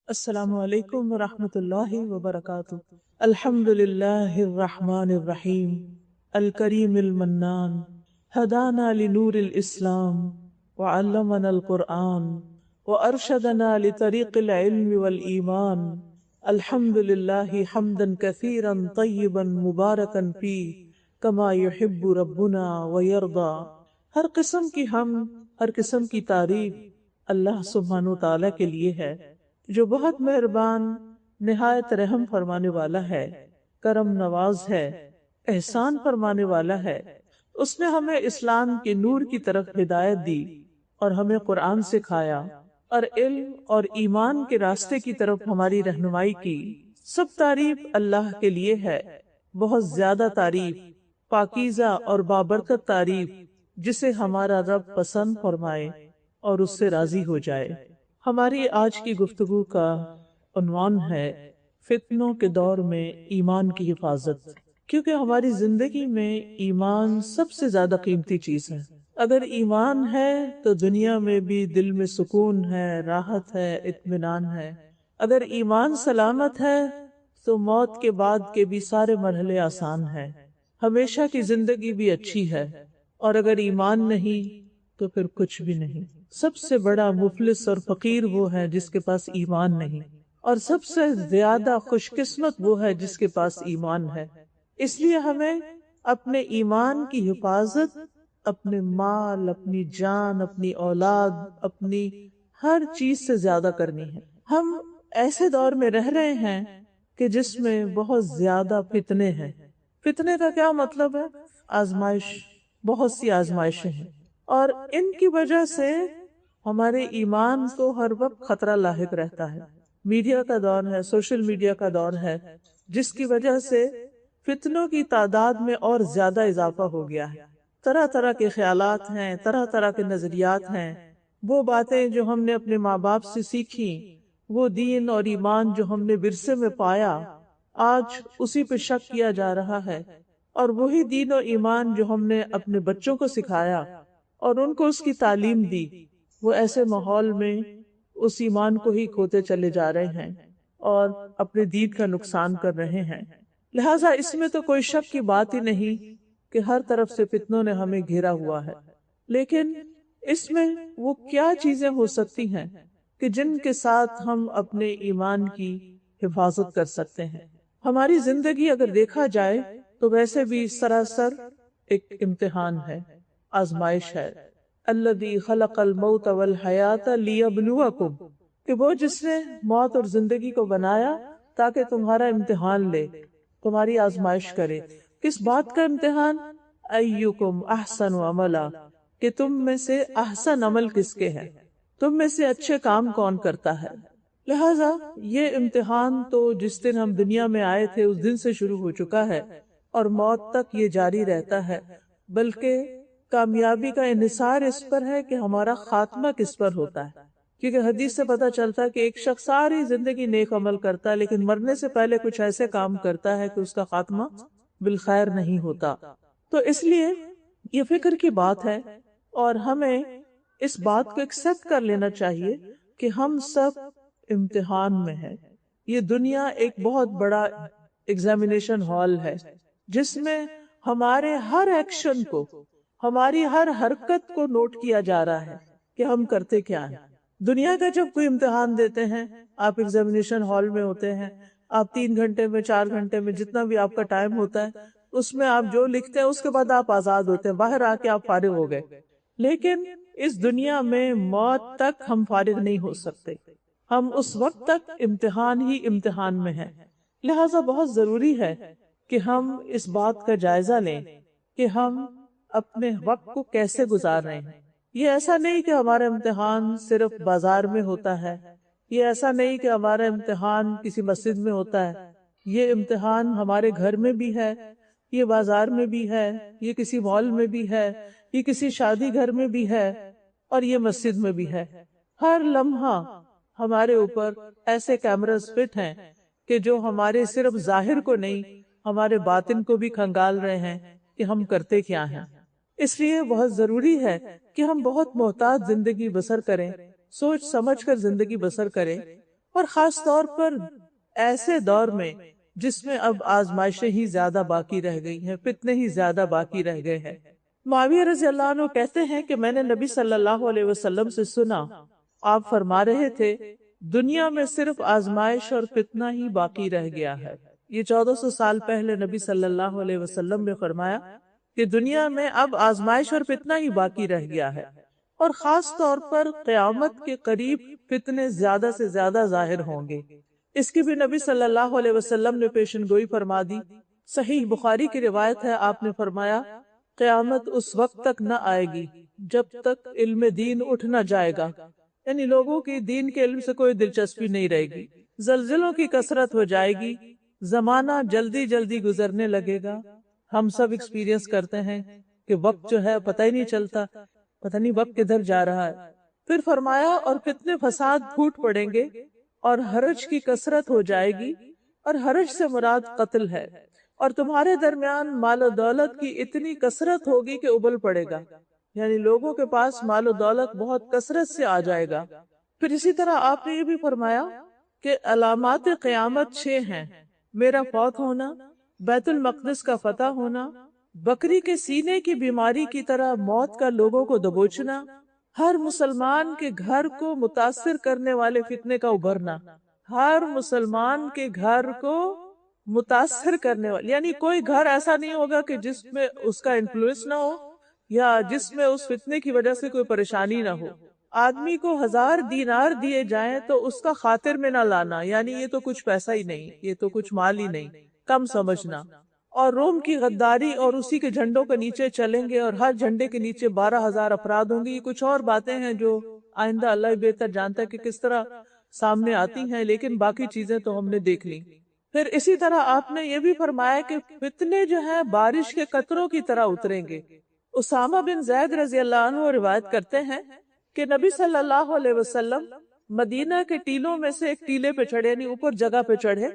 السلام علیکم ورحمۃ اللہ وبرکاتہ۔ الحمد للہ الرحمن الرحیم الکریم المنان ہدانا لنور الاسلام وعلمنا القرآن وارشدنا لطریق العلم والایمان۔ الحمد للہ حمدا کثیرا طیبا مبارکا فیہ کما یحب ربنا ویرضا۔ ہر قسم کی حمد، ہر قسم کی تعریف اللہ سبحانہ و تعالیٰ کے لیے ہے، جو بہت مہربان، نہایت رحم فرمانے والا ہے، کرم نواز ہے، احسان فرمانے والا ہے۔ اس نے ہمیں اسلام کے نور کی طرف ہدایت دی اور ہمیں قرآن سکھایا اور علم اور ایمان کے راستے کی طرف ہماری رہنمائی کی۔ سب تعریف اللہ کے لیے ہے، بہت زیادہ تعریف، پاکیزہ اور بابرکت تعریف، جسے ہمارا رب پسند فرمائے اور اس سے راضی ہو جائے۔ ہماری آج کی گفتگو کا عنوان ہے فتنوں کے دور میں ایمان کی حفاظت، کیونکہ ہماری زندگی میں ایمان سب سے زیادہ قیمتی چیز ہے۔ اگر ایمان ہے تو دنیا میں بھی دل میں سکون ہے، راحت ہے، اطمینان ہے۔ اگر ایمان سلامت ہے تو موت کے بعد کے بھی سارے مرحلے آسان ہیں، ہمیشہ کی زندگی بھی اچھی ہے۔ اور اگر ایمان نہیں تو پھر کچھ بھی نہیں۔ سب سے بڑا مفلس اور فقیر وہ ہے جس کے پاس ایمان نہیں، اور سب سے زیادہ خوش قسمت وہ ہے جس کے پاس ایمان ہے۔ اس لیے ہمیں اپنے ایمان کی حفاظت اپنے مال، اپنی جان، اپنی اولاد، اپنی ہر چیز سے زیادہ کرنی ہے۔ ہم ایسے دور میں رہ رہے ہیں کہ جس میں بہت زیادہ فتنے ہیں۔ فتنے کا کیا مطلب ہے؟ آزمائش، بہت سی آزمائشیں ہیں، اور ان کی وجہ سے ہمارے ایمان کو ہر وقت خطرہ لاحق رہتا ہے۔ میڈیا کا دور ہے، سوشل میڈیا کا دور ہے، جس کی وجہ سے فتنوں کی تعداد میں اور زیادہ اضافہ ہو گیا ہے۔ طرح طرح کے خیالات ہیں، طرح طرح کے نظریات ہیں۔ وہ باتیں جو ہم نے اپنے ماں باپ سے سیکھی، وہ دین اور ایمان جو ہم نے ورثے میں پایا، آج اسی پہ شک کیا جا رہا ہے۔ اور وہی دین و ایمان جو ہم نے اپنے بچوں کو سکھایا اور ان کو اس کی تعلیم دی، وہ ایسے ماحول میں اس ایمان کو ہی کھوتے چلے جا رہے ہیں اور اپنے دین کا نقصان کر رہے ہیں۔ لہٰذا اس میں تو کوئی شک کی بات ہی نہیں کہ ہر طرف سے فتنوں نے ہمیں گھیرا ہوا ہے، لیکن اس میں وہ کیا چیزیں ہو سکتی ہیں کہ جن کے ساتھ ہم اپنے ایمان کی حفاظت کر سکتے ہیں۔ ہماری زندگی اگر دیکھا جائے تو ویسے بھی سراسر ایک امتحان ہے، آزمائش ہے۔ الذی خلق الموت والحیات لیبلوکم، کہ وہ جس نے موت اور زندگی کو بنایا تاکہ تمہارا امتحان لے، تمہاری آزمائش کرے۔ کس بات کا امتحان؟ ایکم احسن عملا، کہ تم میں سے احسن عمل کس کے ہے، تم میں سے اچھے کام کون کرتا ہے۔ لہٰذا یہ امتحان تو جس دن ہم دنیا میں آئے تھے اس دن سے شروع ہو چکا ہے اور موت تک یہ جاری رہتا ہے، بلکہ کامیابی کا انحصار اس پر ہے کہ ہمارا خاتمہ کس پر ہوتا ہے۔ کیونکہ حدیث سے پتہ چلتا ہے کہ ایک شخص ساری زندگی نیک عمل کرتا ہے، لیکن مرنے سے پہلے کچھ ایسے کام کرتا ہے کہ اس کا خاتمہ بالخیر نہیں ہوتا۔ تو اس لیے یہ فکر کی بات ہے، اور ہمیں اس بات کو ایکسپٹ کر لینا چاہیے کہ ہم سب امتحان میں ہیں۔ یہ دنیا ایک بہت بڑا ایگزامینیشن ہال ہے، جس میں ہمارے ہر ایکشن کو، ہماری ہر حرکت کو نوٹ کیا جا رہا ہے کہ ہم کرتے کیا ہیں۔ دنیا کا جب کوئی امتحان دیتے ہیں، آپ ایگزامینیشن ہال میں ہوتے ہیں، آپ 3 گھنٹے میں، 4 گھنٹے میں، جتنا بھی آپ کا ٹائم ہوتا ہے، اس میں آپ جو لکھتے ہیں اس کے بعد آپ آزاد ہوتے ہیں، باہر آ کے آپ فارغ ہو گئے۔ لیکن اس دنیا میں موت تک ہم فارغ نہیں ہو سکتے، ہم اس وقت تک امتحان ہی امتحان میں ہیں۔ لہٰذا بہت ضروری ہے کہ ہم اس بات کا جائزہ لیں کہ ہم اپنے وقت کو کیسے گزار رہے ہیں۔ یہ ایسا نہیں کہ ہمارا امتحان صرف بازار میں ہوتا ہے، یہ ایسا نہیں کہ ہمارا امتحان کسی مسجد میں ہوتا ہے، یہ امتحان ہمارے گھر میں بھی ہے، یہ بازار میں بھی ہے، یہ کسی مال میں بھی ہے، یہ کسی شادی گھر میں بھی ہے، اور یہ مسجد میں بھی ہے۔ ہر لمحہ ہمارے اوپر ایسے کیمراز فٹ ہیں کہ جو ہمارے صرف ظاہر کو نہیں، ہمارے باطن کو بھی کھنگال رہے ہیں کہ ہم کرتے کیا ہیں۔ اس لیے بہت ضروری ہے کہ ہم بہت محتاط زندگی بسر کریں، سوچ سمجھ کر زندگی بسر کریں، اور خاص طور پر ایسے دور میں جس میں اب آزمائشیں ہی زیادہ باقی رہ گئی ہیں، فتنے ہی زیادہ باقی رہ گئے ہیں۔ معاویہ رضی اللہ عنہ کہتے ہیں کہ میں نے نبی صلی اللہ علیہ وسلم سے سنا، آپ فرما رہے تھے دنیا میں صرف آزمائش اور فتنہ ہی باقی رہ گیا ہے۔ یہ 1400 سال پہلے نبی صلی اللہ علیہ وسلم نے فرمایا کہ دنیا میں اب آزمائش اور فتنہ ہی باقی رہ گیا ہے، اور خاص طور پر قیامت کے قریب فتنے زیادہ سے زیادہ ظاہر ہوں گے۔ اس کی بھی نبی صلی اللہ علیہ وسلم نے پیشن گوئی فرما دی۔ صحیح بخاری کی روایت ہے، آپ نے فرمایا قیامت اس وقت تک نہ آئے گی جب تک علم دین اٹھ نہ جائے گا، یعنی لوگوں کی دین کے علم سے کوئی دلچسپی نہیں رہے گی، زلزلوں کی کثرت ہو جائے گی، زمانہ جلدی جلدی گزرنے لگے گا۔ ہم سب ایکسپیرینس کرتے ہیں کہ وقت جو ہے پتہ ہی نہیں چلتا، پتہ نہیں وقت کدھر جا رہا ہے۔ پھر فرمایا اور فتنے فساد پھوٹ پڑیں گے اور حرج کی کثرت ہو جائے گی، اور حرج سے مراد قتل ہے، اور تمہارے درمیان مال و دولت کی اتنی کثرت ہوگی کہ ابل پڑے گا، یعنی لوگوں کے پاس مال و دولت بہت کثرت سے آ جائے گا۔ پھر اسی طرح آپ نے یہ بھی فرمایا کہ علامات قیامت 6 ہیں: میرا فوت ہونا، بیت المقدس کا فتح ہونا، بکری کے سینے کی بیماری کی طرح موت کا لوگوں کو دبوچنا، ہر مسلمان کے گھر کو متاثر کرنے والے فتنے کا ابھرنا۔ ہر مسلمان کے گھر کو متاثر کرنے والے، یعنی کوئی گھر ایسا نہیں ہوگا کہ جس میں اس کا انفلوئنس نہ ہو یا جس میں اس فتنے کی وجہ سے کوئی پریشانی نہ ہو۔ آدمی کو 1000 دینار دیے جائیں تو اس کا خاطر میں نہ لانا، یعنی یہ تو کچھ پیسہ ہی نہیں، یہ تو کچھ مال ہی نہیں، کم سمجھنا۔ اور روم کی غداری اور اسی کے جھنڈوں کے نیچے چلیں گے، اور ہر جھنڈے کے نیچے 12,000 افراد ہوں گے۔ یہ کچھ اور باتیں ہیں جو آئندہ اللہ بہتر جانتا ہے کہ کس طرح سامنے آتی ہیں، لیکن باقی چیزیں تو ہم نے دیکھ لی۔ پھر اسی طرح آپ نے یہ بھی فرمایا کہ فتنے جو ہیں بارش کے قطروں کی طرح اتریں گے۔ اسامہ بن زید رضی اللہ عنہ روایت کرتے ہیں کہ نبی صلی اللہ علیہ وسلم مدینہ کے ٹیلوں میں سے ایک ٹیلے پہ چڑھے، یعنی اوپر جگہ پہ چڑھے،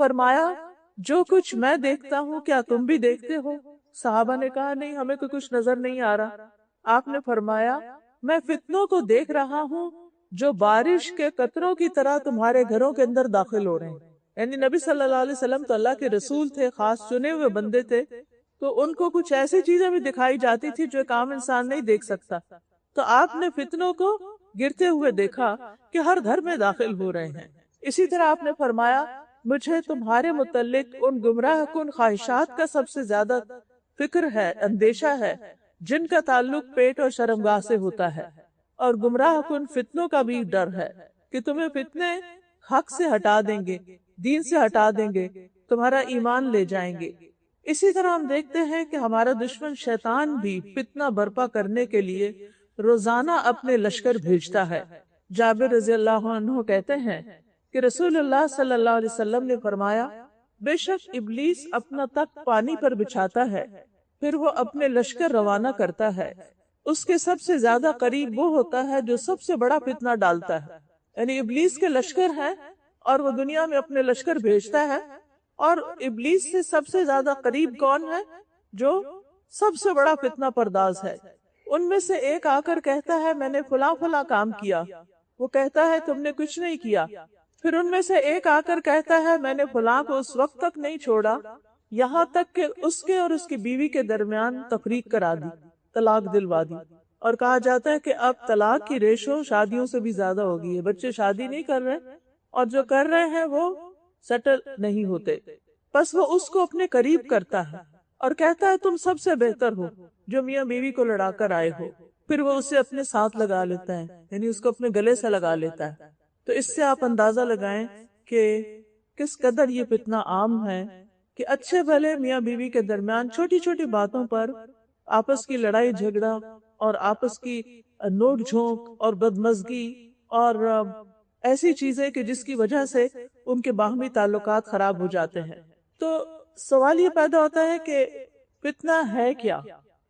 فرمایا جو کچھ میں دیکھتا ہوں کیا تم بھی دیکھتے ہو؟ صحابہ نے کہا نہیں، ہمیں تو کچھ نظر نہیں آ رہا۔ آپ نے فرمایا میں فتنوں کو دیکھ رہا ہوں جو بارش کے قطروں کی طرح تمہارے گھروں کے اندر داخل ہو رہے ہیں۔ یعنی نبی صلی اللہ علیہ وسلم تو اللہ کے رسول تھے، خاص چنے ہوئے بندے تھے، تو ان کو کچھ ایسی چیزیں بھی دکھائی جاتی تھی جو ایک عام انسان نہیں دیکھ سکتا۔ تو آپ نے فتنوں کو گرتے ہوئے دیکھا کہ ہر گھر میں داخل ہو رہے ہیں۔ اسی طرح آپ نے فرمایا مجھے تمہارے متعلق ان گمراہ کن خواہشات کا سب سے زیادہ فکر ہے، اندیشہ ہے، جن کا تعلق پیٹ اور شرمگاہ سے ہوتا ہے، اور گمراہ کن فتنوں کا بھی ڈر ہے کہ تمہیں فتنے حق سے ہٹا دیں گے، دین سے ہٹا دیں گے، تمہارا ایمان لے جائیں گے۔ اسی طرح ہم دیکھتے ہیں کہ ہمارا دشمن شیطان بھی فتنہ برپا کرنے کے لیے روزانہ اپنے لشکر بھیجتا ہے۔ جابر رضی اللہ عنہ کہتے ہیں کہ رسول اللہ صلی اللہ علیہ وسلم نے فرمایا بے شک ابلیس اپنا تخت پانی پر بچھاتا ہے، پھر وہ اپنے لشکر روانہ کرتا ہے، اس کے سب سے زیادہ قریب وہ ہوتا ہے جو سب سے بڑا فتنہ ڈالتا ہے۔ یعنی ابلیس کے لشکر ہیں اور وہ دنیا میں اپنے لشکر بھیجتا ہے، اور ابلیس سے سب سے زیادہ قریب کون ہے؟ جو سب سے بڑا فتنہ پرداز ہے۔ ان میں سے ایک آ کر کہتا ہے میں نے فلاں فلاں کام کیا، وہ کہتا ہے تم نے کچھ نہیں کیا۔ پھر ان میں سے ایک آ کر کہتا ہے میں نے فلاں کو اس وقت تک نہیں چھوڑا یہاں تک کہ اس کے اور اس کی بیوی کے درمیان تفریق کرا دی، طلاق دلوا دی۔ اور کہا جاتا ہے کہ اب طلاق کی ریشو شادیوں سے بھی زیادہ ہو گئی ہے، بچے شادی نہیں کر رہے، اور جو کر رہے ہیں وہ سیٹل نہیں ہوتے، بس وہ اس کو اپنے قریب کرتا ہے اور کہتا ہے تم سب سے بہتر ہو جو میاں بیوی کو لڑا کر آئے ہو، پھر وہ اسے اپنے ساتھ لگا لیتا ہے، یعنی اس کو اپنے گلے سے لگا لیتا ہے۔ تو اس سے آپ اندازہ لگائیں کہ کس قدر یہ فتنہ عام ہے کہ اچھے بھلے میاں بیوی کے درمیان چھوٹی چھوٹی باتوں پر آپس کی لڑائی جھگڑا اور آپس کی نوک جھونک اور بدمزگی اور ایسی چیزیں کہ جس کی وجہ سے ان کے باہمی تعلقات خراب ہو جاتے ہیں۔ تو سوال یہ پیدا ہوتا ہے کہ فتنہ ہے کیا؟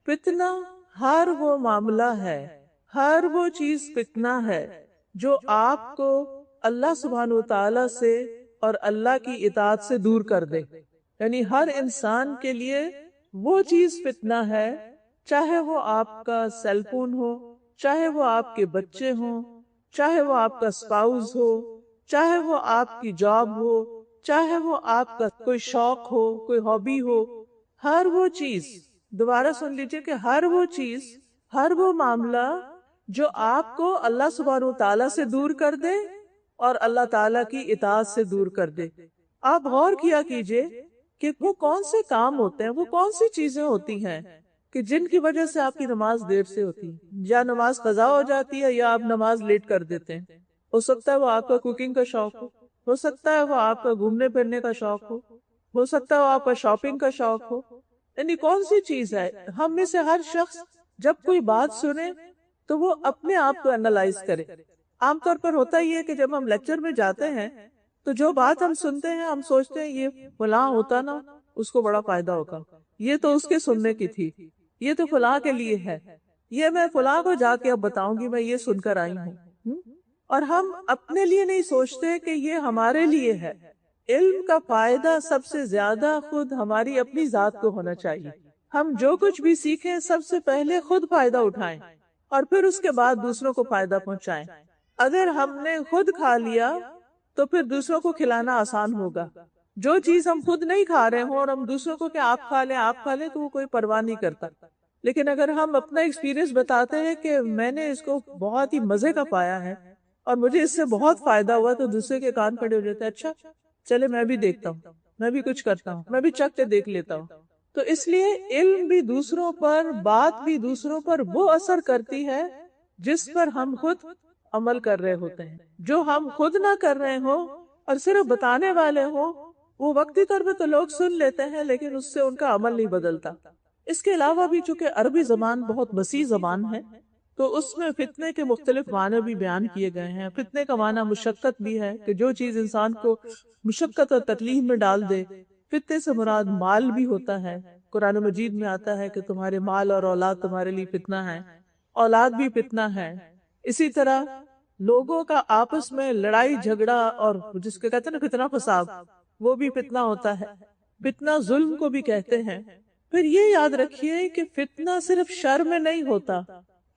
فتنہ ہر وہ معاملہ ہے، ہر وہ چیز فتنہ ہے جو آپ کو اللہ سبحانہ وتعالی سے اور اللہ کی اطاعت سے دور کر دے۔ یعنی ہر انسان کے لیے وہ چیز فتنہ ہے، چاہے وہ آپ کا سیل فون ہو، چاہے وہ آپ کے بچے ہوں، چاہے وہ آپ کا اسپاؤس ہو، چاہے وہ آپ کی جاب ہو، چاہے وہ آپ کا کوئی شوق ہو، کوئی ہابی ہو، ہر وہ چیز، دوبارہ سن لیجئے کہ ہر وہ چیز، ہر وہ معاملہ جو آپ کو اللہ سبحانہ وتعالی سے دور کر دے اور اللہ تعالیٰ کی اطاعت سے دور کر دے۔ آپ غور کیا کیجئے کہ وہ کون سے کام ہوتے ہیں، وہ کون سی چیزیں ہوتی ہیں کہ جن کی وجہ سے آپ کی نماز دیر سے ہوتی ہے، یا نماز قضا ہو جاتی ہے، یا آپ نماز لیٹ کر دیتے ہیں۔ ہو سکتا ہے وہ آپ کا کوکنگ کا شوق ہو سکتا ہے وہ آپ کا گھومنے پھرنے کا شوق ہو سکتا ہے وہ آپ کا شاپنگ کا شوق ہو، یعنی کون سی چیز ہے؟ ہم میں سے ہر شخص جب کوئی بات سنے تو وہ اپنے آپ کو انالائز کرے۔ عام طور پر ہوتا ہی ہے کہ جب ہم لیکچر میں جاتے ہیں تو جو بات ہم سنتے ہیں ہم سوچتے ہیں یہ فلاں ہوتا نا اس کو بڑا فائدہ ہوگا، یہ تو اس کے سننے کی تھی، یہ تو فلاں کے لیے ہے، یہ میں فلاں کو جا کے اب بتاؤں گی، میں یہ سن کر آئی ہوں۔ اور ہم اپنے لیے نہیں سوچتے کہ یہ ہمارے لیے ہے۔ علم کا فائدہ سب سے زیادہ خود ہماری اپنی ذات کو ہونا چاہیے۔ ہم جو کچھ بھی سیکھیں سب سے پہلے خود فائدہ اٹھائیں اور پھر اس کے بعد دوسروں کو فائدہ پہنچائیں۔ اگر ہم نے خود کھا لیا تو پھر دوسروں کو کھلانا آسان ہوگا۔ جو چیز ہم خود نہیں کھا رہے ہوں اور ہم دوسروں کو کہ آپ کھا لیں تو وہ کوئی پرواہ نہیں کرتا، لیکن اگر ہم اپنا ایکسپیرینس بتاتے ہیں کہ میں نے اس کو بہت ہی مزے کا پایا ہے اور مجھے اس سے بہت فائدہ ہوا، تو دوسرے کے کان کھڑے ہو جاتے ہیں، اچھا چلے میں بھی دیکھتا ہوں، میں بھی کچھ کرتا ہوں، میں بھی چکھ کے دیکھ لیتا ہوں۔ تو اس لیے علم بھی دوسروں پر، بات بھی دوسروں پر وہ اثر کرتی ہے جس پر ہم خود عمل کر رہے ہوتے ہیں۔ جو ہم خود نہ کر رہے ہوں اور صرف بتانے والے ہوں، وہ وقتی طور پہ تو لوگ سن لیتے ہیں لیکن اس سے ان کا عمل نہیں بدلتا۔ اس کے علاوہ بھی چونکہ عربی زبان بہت وسیع زبان ہے تو اس میں فتنے کے مختلف معنی بھی بیان کیے گئے ہیں۔ فتنے کا معنی مشقت بھی ہے کہ جو چیز انسان کو مشقت اور تکلیف میں ڈال دے۔ فتنے سے مراد مال بھی ہوتا ہے، قرآن مجید میں آتا ہے کہ تمہارے مال اور اولاد تمہارے لیے فتنہ ہے، اولاد بھی فتنہ ہے۔ اسی طرح لوگوں کا آپس میں لڑائی جھگڑا اور جس کے کہتے ہیں نا فتنہ فساد، وہ بھی فتنہ ہوتا ہے۔ فتنہ ظلم کو بھی کہتے ہیں۔ پھر یہ یاد رکھیے کہ فتنہ صرف شر میں نہیں ہوتا،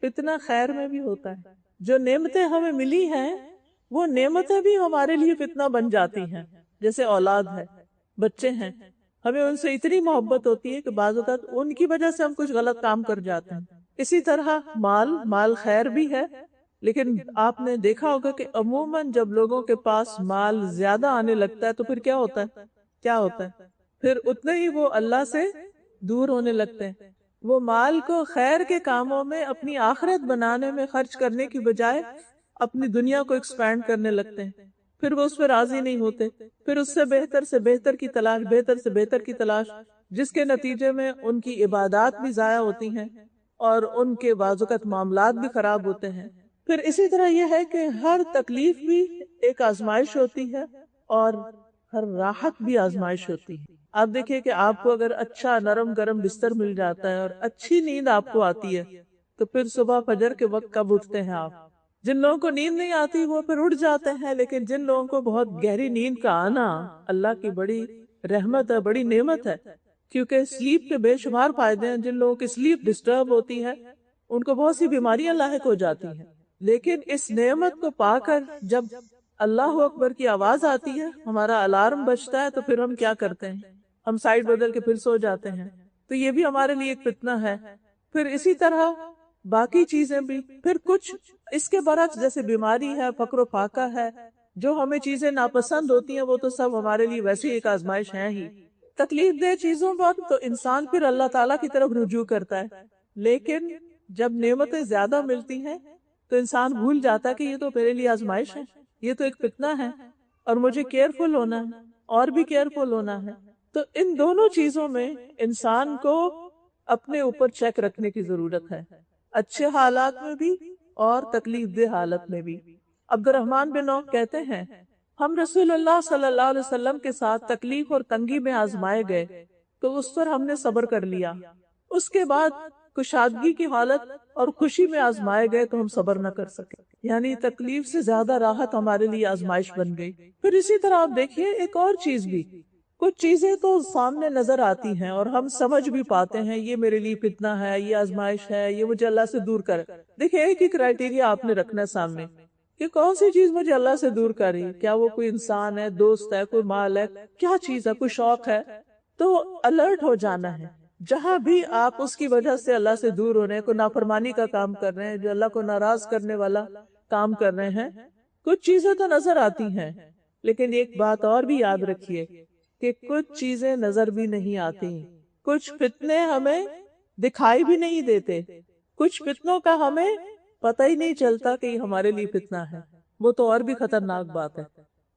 فتنہ خیر میں بھی ہوتا ہے۔ جو نعمتیں ہمیں ملی ہیں وہ نعمتیں بھی ہمارے لیے فتنہ بن جاتی ہیں، جیسے اولاد ہے، بچے ہیں، ہمیں ان سے اتنی محبت ہوتی ہے کہ بعض اوقات ان کی وجہ سے ہم کچھ غلط کام کر جاتے ہیں۔ اسی طرح مال خیر بھی ہے، لیکن آپ نے دیکھا ہوگا کہ عموماً جب لوگوں کے پاس مال زیادہ آنے لگتا ہے تو پھر کیا ہوتا ہے؟ پھر اتنے ہی وہ اللہ سے دور ہونے لگتے ہیں۔ وہ مال کو خیر کے کاموں میں، اپنی آخرت بنانے میں خرچ کرنے کی بجائے اپنی دنیا کو ایکسپینڈ کرنے لگتے ہیں۔ پھر وہ اس پہ راضی نہیں ہوتے، پھر اس سے بہتر کی تلاش، جس کے نتیجے میں ان کی عبادات بھی ضائع ہوتی ہیں اور ان کے بعض اوقات معاملات بھی خراب ہوتے ہیں۔ پھر اسی طرح یہ ہے کہ ہر تکلیف بھی ایک آزمائش ہوتی ہے اور ہر راحت بھی آزمائش ہوتی ہے۔ آپ دیکھیں کہ آپ کو اگر اچھا نرم گرم بستر مل جاتا ہے اور اچھی نیند آپ کو آتی ہے تو پھر صبح فجر کے وقت کب اٹھتے ہیں آپ؟ جن لوگوں کو نیند نہیں آتی وہ پھر اٹھ جاتے ہیں، لیکن جن لوگوں کو بہت گہری نیند کا آنا اللہ کی بڑی رحمت ہے، بڑی نعمت ہے، کیونکہ سلیپ کے بے شمار فائدے ہیں۔ جن لوگوں کی سلیپ ڈسٹرب ہوتی ہے ان کو بہت سی بیماریاں لاحق ہو جاتی ہیں، لیکن اس نعمت کو پا کر جب اللہ اکبر کی آواز آتی ہے، ہمارا الارم بجتا ہے، تو پھر ہم کیا کرتے ہیں؟ ہم سائیڈ بدل کے پھر سو جاتے ہیں۔ تو یہ بھی ہمارے لیے ایک فتنہ ہے۔ پھر اسی طرح باقی چیزیں بھی، پھر کچھ اس کے برعکس جیسے بیماری ہے، فقر و فاقہ ہے، جو ہمیں چیزیں ناپسند ہوتی ہیں وہ تو سب ہمارے لیے ویسے ایک آزمائش ہے ہی۔ تکلیف دہ چیزوں پر تو انسان پھر اللہ تعالیٰ کی طرف رجوع کرتا ہے، لیکن جب نعمتیں زیادہ ملتی ہیں تو انسان بھول جاتا ہے کہ یہ تو میرے لیے آزمائش ہے، یہ تو ایک فتنہ ہے اور مجھے کیئرفل ہونا ہے اور بھی کیئرفل ہونا ہے۔ تو ان دونوں چیزوں میں انسان کو اپنے اوپر چیک رکھنے کی ضرورت ہے، اچھے حالات میں بھی اور تکلیف دہ حالت میں بھی۔ عبد الرحمن بن عوف کہتے ہیں ہم رسول اللہ صلی اللہ علیہ وسلم کے ساتھ تکلیف اور تنگی میں آزمائے گئے تو اس پر ہم نے صبر کر لیا، اس کے بعد کشادگی کی حالت اور خوشی میں آزمائے گئے تو ہم صبر نہ کر سکے، یعنی تکلیف سے زیادہ راحت ہمارے لیے آزمائش بن گئی۔ پھر اسی طرح آپ دیکھیے ایک اور چیز بھی، کچھ چیزیں تو سامنے نظر آتی ہیں اور ہم سمجھ بھی پاتے ہیں یہ میرے لیے فتنہ ہے، یہ آزمائش ہے، یہ مجھے اللہ سے دور کرے۔ دیکھیں ایک ہی کرائیٹیریا آپ نے رکھنا ہے سامنے کہ کون سی چیز مجھے اللہ سے دور کر رہی ہے. کیا وہ کوئی انسان ہے، دوست ہے، کوئی مال ہے، کیا چیز ہے، کوئی شوق ہے. تو الرٹ ہو جانا ہے. جہاں بھی آپ اس کی وجہ سے اللہ سے دور ہو رہے ہیں، کوئی نافرمانی کا کام کر رہے ہیں، جو اللہ کو ناراض کرنے والا کام کر رہے ہیں، کچھ چیزیں تو نظر آتی ہیں، لیکن ایک بات اور بھی یاد رکھیے کہ کچھ چیزیں نظر بھی نہیں آتی. کچھ فتنے ہمیں دکھائی بھی نہیں دیتے. کچھ فتنوں کا ہمیں پتہ ہی نہیں چلتا کہ یہ ہمارے لیے فتنہ ہے. وہ تو اور بھی خطرناک بات ہے.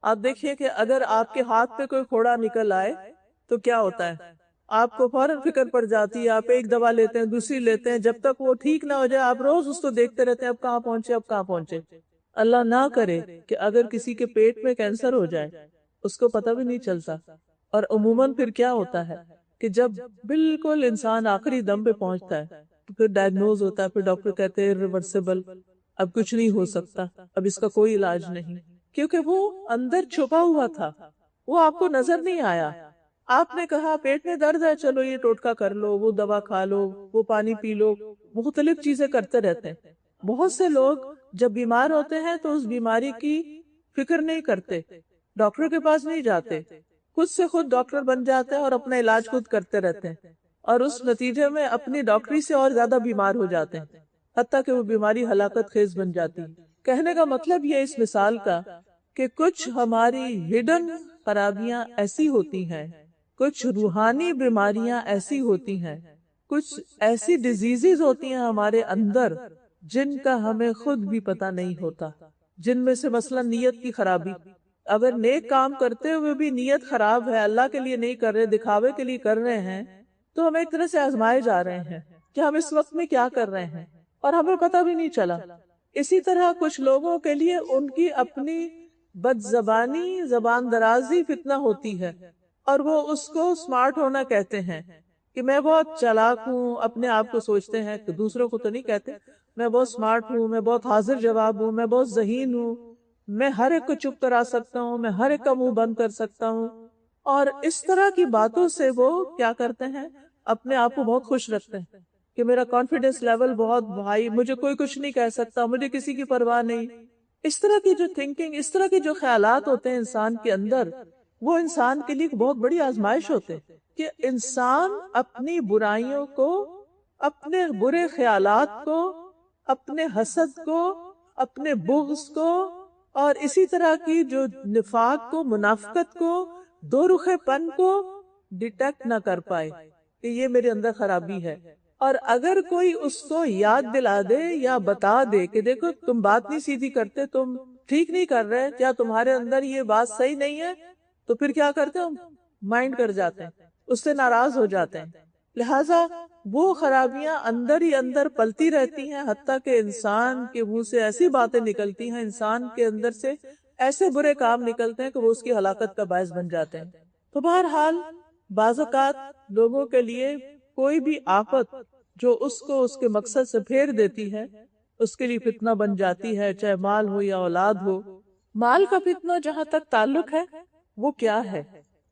آپ دیکھیے کہ اگر آپ کے ہاتھ پہ کوئی پھوڑا نکل آئے تو کیا ہوتا ہے؟ آپ کو فوراً فکر پڑ جاتی ہے. آپ ایک دوا لیتے ہیں، دوسری لیتے ہیں، جب تک وہ ٹھیک نہ ہو جائے آپ روز اس کو دیکھتے رہتے ہیں اب کہاں پہنچے، اب کہاں پہنچے. اللہ نہ کرے کہ اگر کسی کے پیٹ میں کینسر ہو جائے، اس کو پتہ بھی نہیں چلتا. اور عموماً پھر کیا ہوتا ہے کہ جب بالکل انسان آخری دم پہ پہنچتا ہے تو پھر ڈائگنوز ہوتا ہے، پھر ڈاکٹر کہتے ہیں ریورسیبل، اب کچھ نہیں ہو سکتا، اب اس کا کوئی علاج نہیں. کیونکہ وہ اندر چھپا ہوا تھا، وہ آپ کو نظر نہیں آیا. آپ نے کہا پیٹ میں درد ہے، چلو یہ ٹوٹکا کر لو، وہ دوا کھا لو، وہ پانی پی لو، مختلف چیزیں کرتے رہتے ہیں. بہت سے لوگ جب بیمار ہوتے ہیں تو اس بیماری کی فکر نہیں کرتے، ڈاکٹر کے پاس نہیں جاتے، خود سے خود ڈاکٹر بن جاتے ہیں اور اپنا علاج خود کرتے رہتے ہیں، اور اس نتیجے میں اپنی ڈاکٹری سے اور زیادہ بیمار ہو جاتے ہیں، حتیٰ کہ وہ بیماری ہلاکت خیز بن جاتی. کہنے کا مطلب یہ اس مثال کا کہ کچھ ہماری ہڈن خرابیاں ایسی ہوتی ہیں، کچھ روحانی بیماریاں ایسی ہوتی ہیں، کچھ ایسی ڈیزیزز ہوتی ہیں ہمارے اندر جن کا ہمیں خود بھی پتہ نہیں ہوتا. جن میں سے مثلا نیت کی خرابی. اگر نیک کام کرتے ہوئے بھی نیت خراب ہے، اللہ کے لیے نہیں کر رہے، دکھاوے کے لیے کر رہے ہیں، تو ہم ایک طرح سے آزمائے جا رہے ہیں کہ ہم اس وقت میں کیا کر رہے ہیں اور ہمیں پتہ بھی نہیں چلا. اسی طرح کچھ لوگوں کے لیے ان کی اپنی بد زبانی، زبان درازی فتنہ ہوتی ہے، اور وہ اس کو سمارٹ ہونا کہتے ہیں کہ میں بہت چالاک ہوں. اپنے آپ کو سوچتے ہیں کہ دوسروں کو تو نہیں کہتے، میں بہت سمارٹ ہوں، میں بہت حاضر جواب ہوں، میں بہت ذہین ہوں، میں ہر ایک کو چپ کرا سکتا ہوں، میں ہر ایک کا منہ بند کر سکتا ہوں. اور اس طرح کی باتوں سے وہ کیا کرتے ہیں، اپنے آپ کو بہت خوش رکھتے ہیں کہ میرا کانفیڈنس لیول بہت بھائی، مجھے کوئی کچھ نہیں کہہ سکتا، مجھے کسی کی پرواہ نہیں. اس طرح کی جو تھنکنگ، اس طرح کے جو خیالات ہوتے ہیں انسان کے اندر، وہ انسان کے لیے ایک بہت بڑی آزمائش ہوتے ہیں کہ انسان اپنی برائیوں کو، اپنے برے خیالات کو، اپنے حسد کو، اپنے بغض کو، اور اسی طرح کی جو نفاق کو، منافقت کو، دو رخے پن کو ڈیٹیکٹ نہ کر پائے کہ یہ میرے اندر خرابی ہے. اور اگر کوئی اس کو یاد دلا دے یا بتا دے کہ دیکھو تم بات نہیں سیدھی کرتے، تم ٹھیک نہیں کر رہے، یا تمہارے اندر یہ بات صحیح نہیں ہے، تو پھر کیا کرتے ہم مائنڈ کر جاتے ہیں، اس سے ناراض ہو جاتے ہیں. لہٰذا وہ خرابیاں اندر ہی اندر پلتی رہتی ہیں، حتیٰ کہ انسان کے منہ سے ایسی باتیں نکلتی ہیں، انسان کے اندر سے ایسے برے کام نکلتے ہیں کہ وہ اس کی ہلاکت کا باعث بن جاتے ہیں. تو بہرحال بعض اوقات لوگوں کے لیے کوئی بھی آفت جو اس کو اس کے مقصد سے پھیر دیتی ہے، اس کے لیے فتنہ بن جاتی ہے، چاہے مال ہو یا اولاد ہو. مال کا فتنہ جہاں تک تعلق ہے وہ کیا ہے؟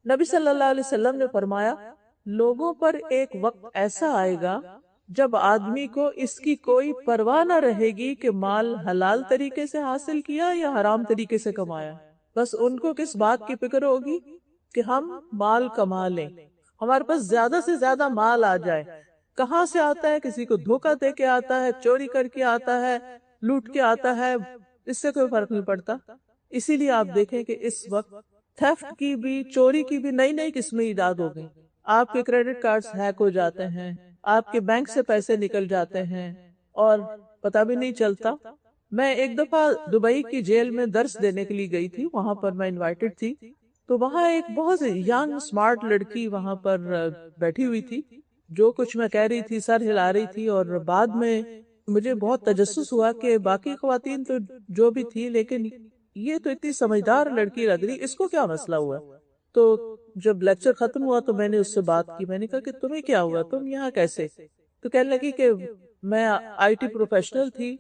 نبی صلی اللہ علیہ وسلم نے فرمایا لوگوں پر ایک وقت ایسا آئے گا جب آدمی کو اس کی کوئی پرواہ نہ رہے گی کہ مال حلال طریقے سے حاصل کیا یا حرام طریقے سے کمایا. بس ان کو کس بات کی فکر ہوگی کہ ہم مال کما لیں، ہمارے پاس زیادہ سے زیادہ مال آ جائے. کہاں سے آتا ہے؟ کسی کو دھوکہ دے کے آتا ہے، چوری کر کے آتا ہے، لوٹ کے آتا ہے، اس سے کوئی فرق نہیں پڑتا. اسی لیے آپ دیکھیں کہ اس وقت تھیفٹ کی بھی، چوری کی بھی نئی نئی قسمیں ایجاد ہو گئی. آپ کے کریڈٹ کارڈز ہیک ہو جاتے ہیں، آپ کے بینک سے پیسے نکل جاتے ہیں اور پتہ بھی نہیں چلتا. میں ایک دفعہ دبئی کی جیل میں درس دینے کے لیے گئی تھی، وہاں پر میں انوائٹڈ تھی. تو وہاں ایک بہت ینگ اسمارٹ لڑکی وہاں پر بیٹھی ہوئی تھی، جو کچھ میں کہہ رہی تھی سر ہلا رہی تھی. اور بعد میں مجھے بہت تجسس ہوا کہ باقی خواتین تو جو بھی تھی، لیکن یہ تو اتنی سمجھدار لڑکی لگ رہی، اس کو کیا مسئلہ ہوا؟ تو جب لیکچر ختم ہوا تو میں نے اس سے بات کی، میں نے کہا کہ تمہیں کیا ہوا، تم یہاں کیسے؟ تو کہنے لگی کہ میں آئی ٹی پروفیشنل تھی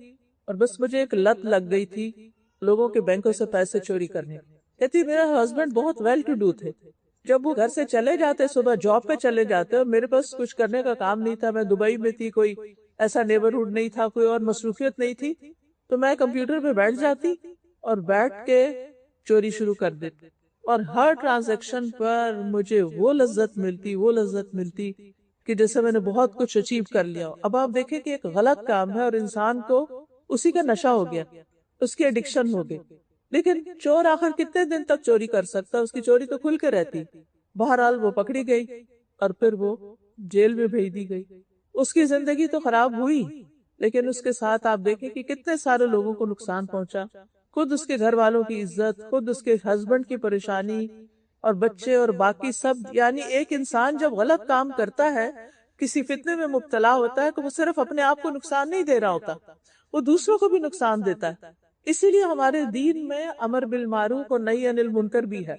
اور بس مجھے ایک لت لگ گئی تھی لوگوں کے بینکوں سے پیسے چوری کرنے. کہتی میرا ہسبینڈ بہت ویل ٹو ڈو تھے، جب وہ گھر سے چلے جاتے، صبح جاب پہ چلے جاتے، اور میرے پاس کچھ کرنے کا کام نہیں تھا، میں دبئی میں تھی، کوئی ایسا نیبرہڈ نہیں تھا، کوئی اور مصروفیت نہیں تھی، تو میں کمپیوٹر پہ بیٹھ جاتی اور بیٹھ کے چوری شروع کر دیتے، اور ہر ٹرانزیکشن پر مجھے وہ لذت ملتی کہ جیسے میں نے بہت کچھ اچیو کر لیا ہو۔ اب آپ دیکھیں کہ ایک غلط کام ہے اور انسان کو اسی کا نشہ ہو گیا، اس کی ایڈکشن ہو گئی۔ لیکن چور آخر کتنے دن تک چوری کر سکتا؟ اس کی چوری تو کھل کے رہتی۔ بہرحال وہ پکڑی گئی اور پھر وہ جیل میں بھیج دی گئی۔ اس کی زندگی تو خراب ہوئی، لیکن اس کے ساتھ آپ دیکھیں کہ کتنے سارے لوگوں کو نقصان پہنچا، خود اس کے گھر والوں کی عزت، خود اس کے ہسبینڈ کی پریشانی اور بچے اور باقی سب۔ یعنی ایک انسان جب غلط کام کرتا ہے، کسی فتنے میں مبتلا ہوتا ہے، تو وہ صرف اپنے آپ کو نقصان نہیں دے رہا ہوتا، وہ دوسروں کو بھی نقصان دیتا ہے۔ اسی لیے ہمارے دین میں امر بالمعروف اور نہی عن المنکر بھی ہے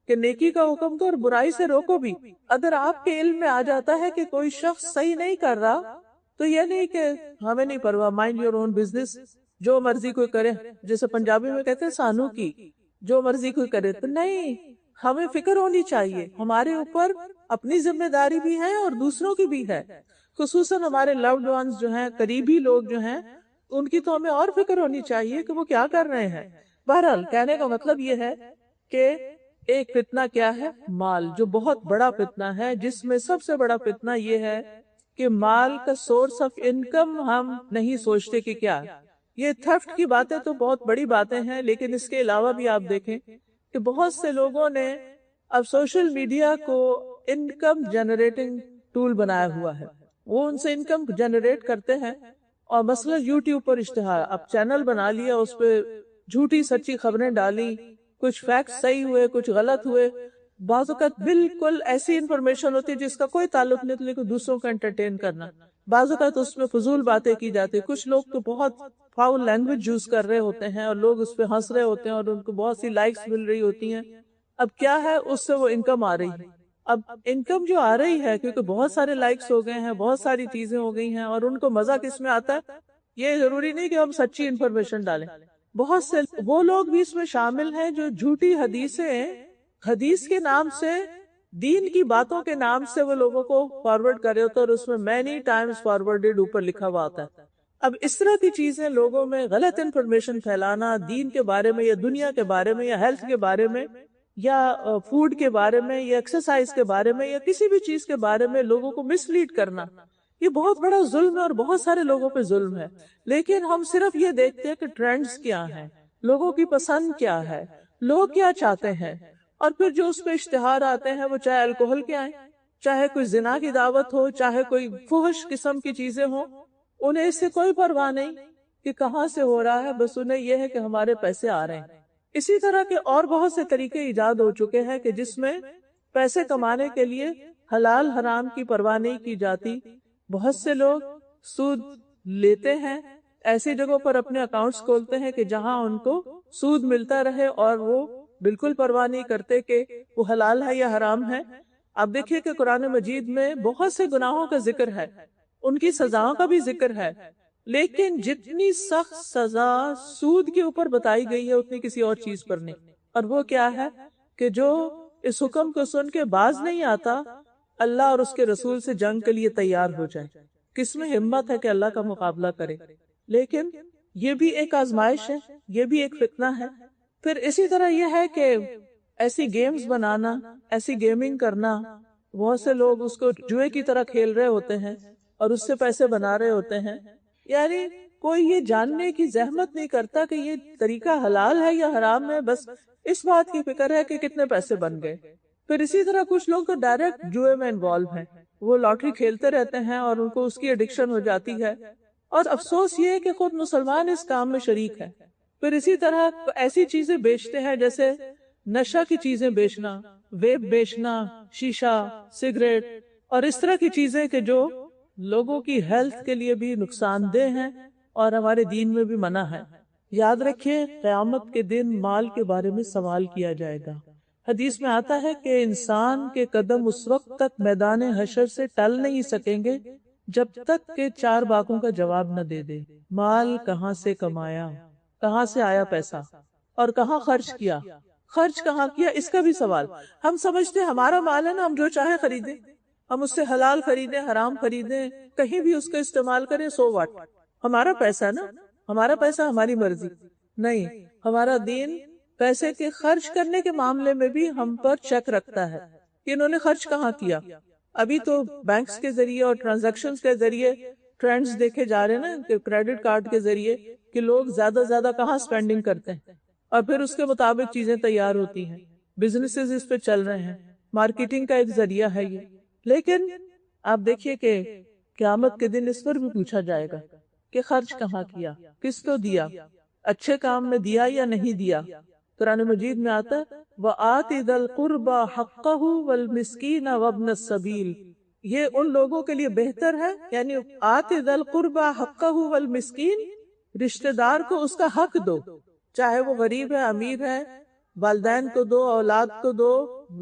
کہ نیکی کا حکم دو اور برائی سے روکو بھی۔ اگر آپ کے علم میں آ جاتا ہے کہ کوئی شخص صحیح نہیں کر رہا، تو یہ نہیں کہ ہمیں نہیں پرواہ، مائنڈ یور اون بزنس، جو مرضی کوئی کرے، جیسے پنجابی میں کہتے ہیں سانو کی، جو مرضی کوئی کرے۔ تو نہیں، ہمیں فکر ہونی چاہیے، ہمارے اوپر اپنی ذمہ داری بھی ہے اور دوسروں کی بھی ہے، خصوصاً ہمارے لوڈ ونز جو ہیں، قریبی لوگ جو ہیں، ان کی تو ہمیں اور فکر ہونی چاہیے کہ وہ کیا کر رہے ہیں۔ بہرحال کہنے کا مطلب یہ ہے کہ ایک فتنہ کیا ہے؟ مال، جو بہت بڑا فتنہ ہے، جس میں سب سے بڑا فتنہ یہ ہے کہ مال کا سورس آف انکم ہم نہیں سوچتے کہ کیا ہے۔ یہ تھیفٹ کی باتیں تو بہت بڑی باتیں ہیں، لیکن اس کے علاوہ بھی آپ دیکھیں کہ بہت سے لوگوں نے اب سوشل میڈیا کو انکم جنریٹنگ ٹول بنایا ہوا ہے۔ وہ ان سے انکم جنریٹ کرتے ہیں، اور مثلا یوٹیوب پر اشتہار، اب چینل بنا لیا، اس پہ جھوٹی سچی خبریں ڈالی، کچھ فیکٹس صحیح ہوئے، کچھ غلط ہوئے، بعض اوقات بالکل ایسی انفارمیشن ہوتی ہے جس کا کوئی تعلق نہیں، لیکن دوسروں کو انٹرٹین کرنا۔ بعض اوقات اس میں فضول باتیں کی جاتی، کچھ لوگ تو بہت فاؤل لینگویج یوز کر رہے ہوتے ہیں اور لوگ اس پہ ہنس رہے ہوتے ہیں اور ان کو بہت سی لائکس مل رہی ہوتی ہیں۔ اب کیا ہے، اس سے وہ انکم آ رہی ہے۔ اب انکم جو آ رہی ہے کیونکہ بہت سارے لائکس ہو گئے ہیں، بہت ساری چیزیں ہو گئی ہیں، اور ان کو مزہ کس میں آتا ہے؟ یہ ضروری نہیں کہ ہم سچی انفارمیشن ڈالیں، بہت سے وہ لوگ بھی اس میں شامل ہیں جو جھوٹی حدیث کے نام سے، دین کی باتوں کے نام سے وہ لوگوں کو فارورڈ کرے ہوتے، اور اس میں مینی ٹائمز فارورڈڈ اوپر لکھا ہوا آتا ہے۔ اب اس طرح کی چیزیں لوگوں میں غلط انفارمیشن پھیلانا، دین کے بارے میں یا دنیا کے بارے میں یا ہیلتھ کے بارے میں یا فوڈ کے بارے میں یا ایکسرسائز کے بارے میں یا کسی بھی چیز کے بارے میں لوگوں کو مس لیڈ کرنا، یہ بہت بڑا ظلم ہے اور بہت سارے لوگوں پہ ظلم ہے۔ لیکن ہم صرف یہ دیکھتے ہیں کہ ٹرینڈز کیا ہیں، لوگوں کی پسند کیا ہے، لوگ کیا چاہتے ہیں، اور پھر جو اس پہ اشتہار آتے ہیں، وہ چاہے الکوہل کے آئیں، چاہے کوئی زنا کی دعوت ہو، چاہے کوئی فحش قسم کی چیزیں ہوں، انہیں اس سے کوئی پرواہ نہیں کہ کہاں سے ہو رہا ہے، بس انہیں یہ ہے کہ ہمارے پیسے آ رہے ہیں۔ اسی طرح کے اور بہت سے طریقے ایجاد ہو چکے ہیں کہ جس میں پیسے کمانے کے لیے حلال حرام کی پرواہ نہیں کی جاتی۔ بہت سے لوگ سود لیتے ہیں، ایسی جگہوں پر اپنے اکاؤنٹس کھولتے ہیں کہ جہاں ان کو سود ملتا رہے، اور وہ بالکل پرواہ نہیں کرتے کہ وہ حلال ہے یا حرام ہے۔ آپ دیکھیے کہ قرآن مجید میں بہت سے گناہوں کا ذکر ہے، ان کی سزاؤں کا بھی ذکر ہے، لیکن جتنی سخت سزا سود کے اوپر بتائی گئی ہے اتنی کسی اور چیز پر نہیں۔ اور وہ کیا ہے کہ جو اس حکم کو سن کے باز نہیں آتا اللہ اور اس کے رسول سے جنگ کے لیے تیار ہو جائے، کس میں ہمت ہے کہ اللہ کا مقابلہ کرے؟ لیکن یہ بھی ایک آزمائش ہے، یہ بھی ایک فتنہ ہے۔ پھر اسی طرح یہ ہے کہ ایسی گیمز بنانا، ایسی گیمنگ کرنا، بہت سے لوگ اس کو جوئے کی طرح کھیل رہے ہوتے ہیں اور اس سے پیسے بنا رہے ہوتے ہیں۔ یعنی کوئی یہ جاننے کی زحمت نہیں کرتا کہ یہ طریقہ حلال ہے یا حرام ہے، بس اس بات کی فکر ہے کہ کتنے پیسے بن گئے۔ پھر اسی طرح کچھ لوگ تو ڈائریکٹ جوئے میں انوالو ہیں، وہ لاٹری کھیلتے رہتے ہیں اور ان کو اس کی ایڈکشن ہو جاتی ہے، اور افسوس یہ ہے کہ خود مسلمان اس کام میں شریک ہے۔ پھر اسی طرح ایسی چیزیں بیچتے ہیں جیسے نشہ کی چیزیں بیچنا، ویپ بیچنا، شیشہ، سگریٹ اور اس طرح کی چیزیں کہ جو لوگوں کی ہیلتھ کے لیے بھی نقصان دہ ہیں اور ہمارے دین میں بھی منع ہے۔ یاد رکھیے قیامت کے دن مال کے بارے میں سوال کیا جائے گا۔ حدیث میں آتا ہے کہ انسان کے قدم اس وقت تک میدان حشر سے ٹل نہیں سکیں گے جب تک کہ 4 باتوں کا جواب نہ دے دے۔ مال کہاں سے کمایا، کہاں سے آیا پیسہ، اور کہاں خرچ کیا، خرچ کہاں کیا، اس کا بھی سوال۔ ہم سمجھتے ہیں ہمارا مال ہے نا، ہم جو چاہے خریدیں، ہم اس سے حلال خریدیں، حرام خریدیں، کہیں بھی اس کا استعمال کریں، سو واٹ، ہمارا پیسہ نا، ہمارا پیسہ ہماری مرضی۔ نہیں، ہمارا دین پیسے کے خرچ کرنے کے معاملے میں بھی ہم پر چیک رکھتا ہے کہ انہوں نے خرچ کہاں کیا. ابھی تو بینکس کے ذریعے اور ٹرانزیکشنز کے ذریعے ٹرینڈز دیکھے جا رہے ہیں نا کہ کریڈٹ کارڈ کے ذریعے کہ لوگ زیادہ سے زیادہ کہاں سپینڈنگ کرتے ہیں اور پھر اس کے مطابق چیزیں تیار ہوتی ہیں. بزنسز اس پہ چل رہے ہیں، مارکیٹنگ کا ایک ذریعہ ہے یہ. لیکن آپ دیکھیے کہ قیامت کے دن اس پر بھی پوچھا جائے گا کہ خرچ کہاں کیا، کس کو دیا، اچھے کام میں دیا یا نہیں دیا. قرآن مجید میں آتا ہے وَآتِ ذَا الْقُرْبَى حَقَّهُ وَالْمِسْكِينَ وَابْنَ السَّبِيلِ. یہ ان لوگوں کے لیے بہتر ہے، یعنی آتِ ذَا الْقُرْبَى حَقَّهُ وَالْمِسْكِينَ، رشتہ دار کو اس کا حق دو، چاہے وہ غریب ہے امیر ہے، والدین کو دو، اولاد کو دو،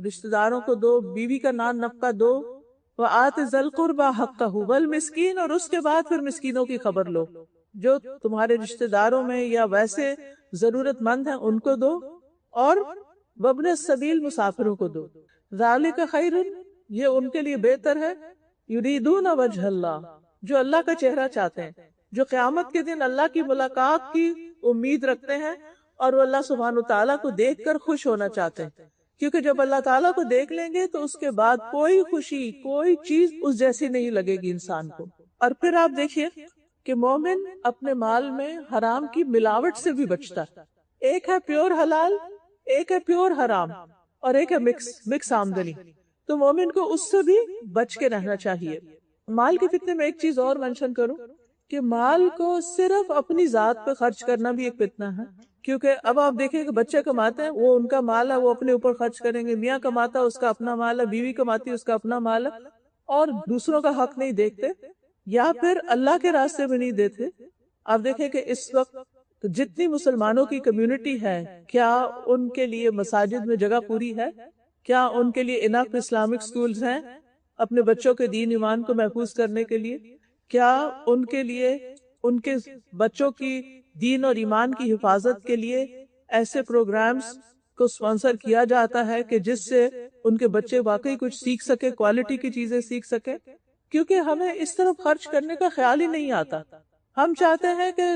رشتہ داروں کو دو، بیوی کا نان نفقہ دو. وَآتِ ذَا الْقُرْبَى حَقَّهُ وَالْمِسْكِينَ، اور اس کے بعد پھر مسکینوں کی خبر لو، جو تمہارے رشتہ داروں میں یا ویسے ضرورت مند ہیں ان کو دو، اور وابن السبیل مسافروں کو دو. ذالک خیر، یہ ان کے لیے بہتر ہے. یریدون وجہ اللہ، جو اللہ کا چہرہ چاہتے ہیں، جو قیامت کے دن اللہ کی ملاقات کی امید رکھتے ہیں اور وہ اللہ سبحانہ وتعالیٰ کو دیکھ کر خوش ہونا چاہتے ہیں. کیونکہ جب اللہ تعالیٰ کو دیکھ لیں گے تو اس کے بعد کوئی خوشی، کوئی چیز اس جیسی نہیں لگے گی انسان کو. اور پھر آپ دیکھیے کہ مومن اپنے مال میں حرام کی ملاوٹ سے بھی بچتا ہے. ایک ہے پیور حلال، ایک ہے پیور حرام، اور ایک ہے مکس آمدنی. تو مومن کو اس سے بھی بچ کے رہنا چاہیے. مال کے فتنے میں ایک چیز اور منشن کروں کہ مال کو صرف اپنی ذات پہ خرچ کرنا بھی ایک فتنہ ہے. کیونکہ اب آپ دیکھیں کہ بچے کماتے ہیں، وہ ان کا مال ہے، وہ اپنے اوپر خرچ کریں گے. میاں کماتا ہے، اس کا اپنا مال ہے. بیوی کماتی ہے، اس کا اپنا مال ہے، اور دوسروں کا حق نہیں دیکھتے یا پھر اللہ کے راستے میں نہیں دیتے. آپ دیکھیں کہ اس وقت جتنی مسلمانوں کی کمیونٹی ہے، کیا ان کے لیے مساجد میں جگہ پوری ہے؟ کیا ان کے لیے انف اسلامک سکولز ہیں اپنے بچوں کے دین ایمان کو محفوظ کرنے کے لیے؟ کیا ان کے لیے ان کے بچوں کی دین اور ایمان کی حفاظت کے لیے ایسے پروگرامز کو سپانسر کیا جاتا ہے کہ جس سے ان کے بچے واقعی کچھ سیکھ سکے، کوالٹی کی چیزیں سیکھ سکے؟ کیونکہ ہمیں اس طرف خرچ کرنے کا خیال ہی نہیں آتا. ہم چاہتے ہیں کہ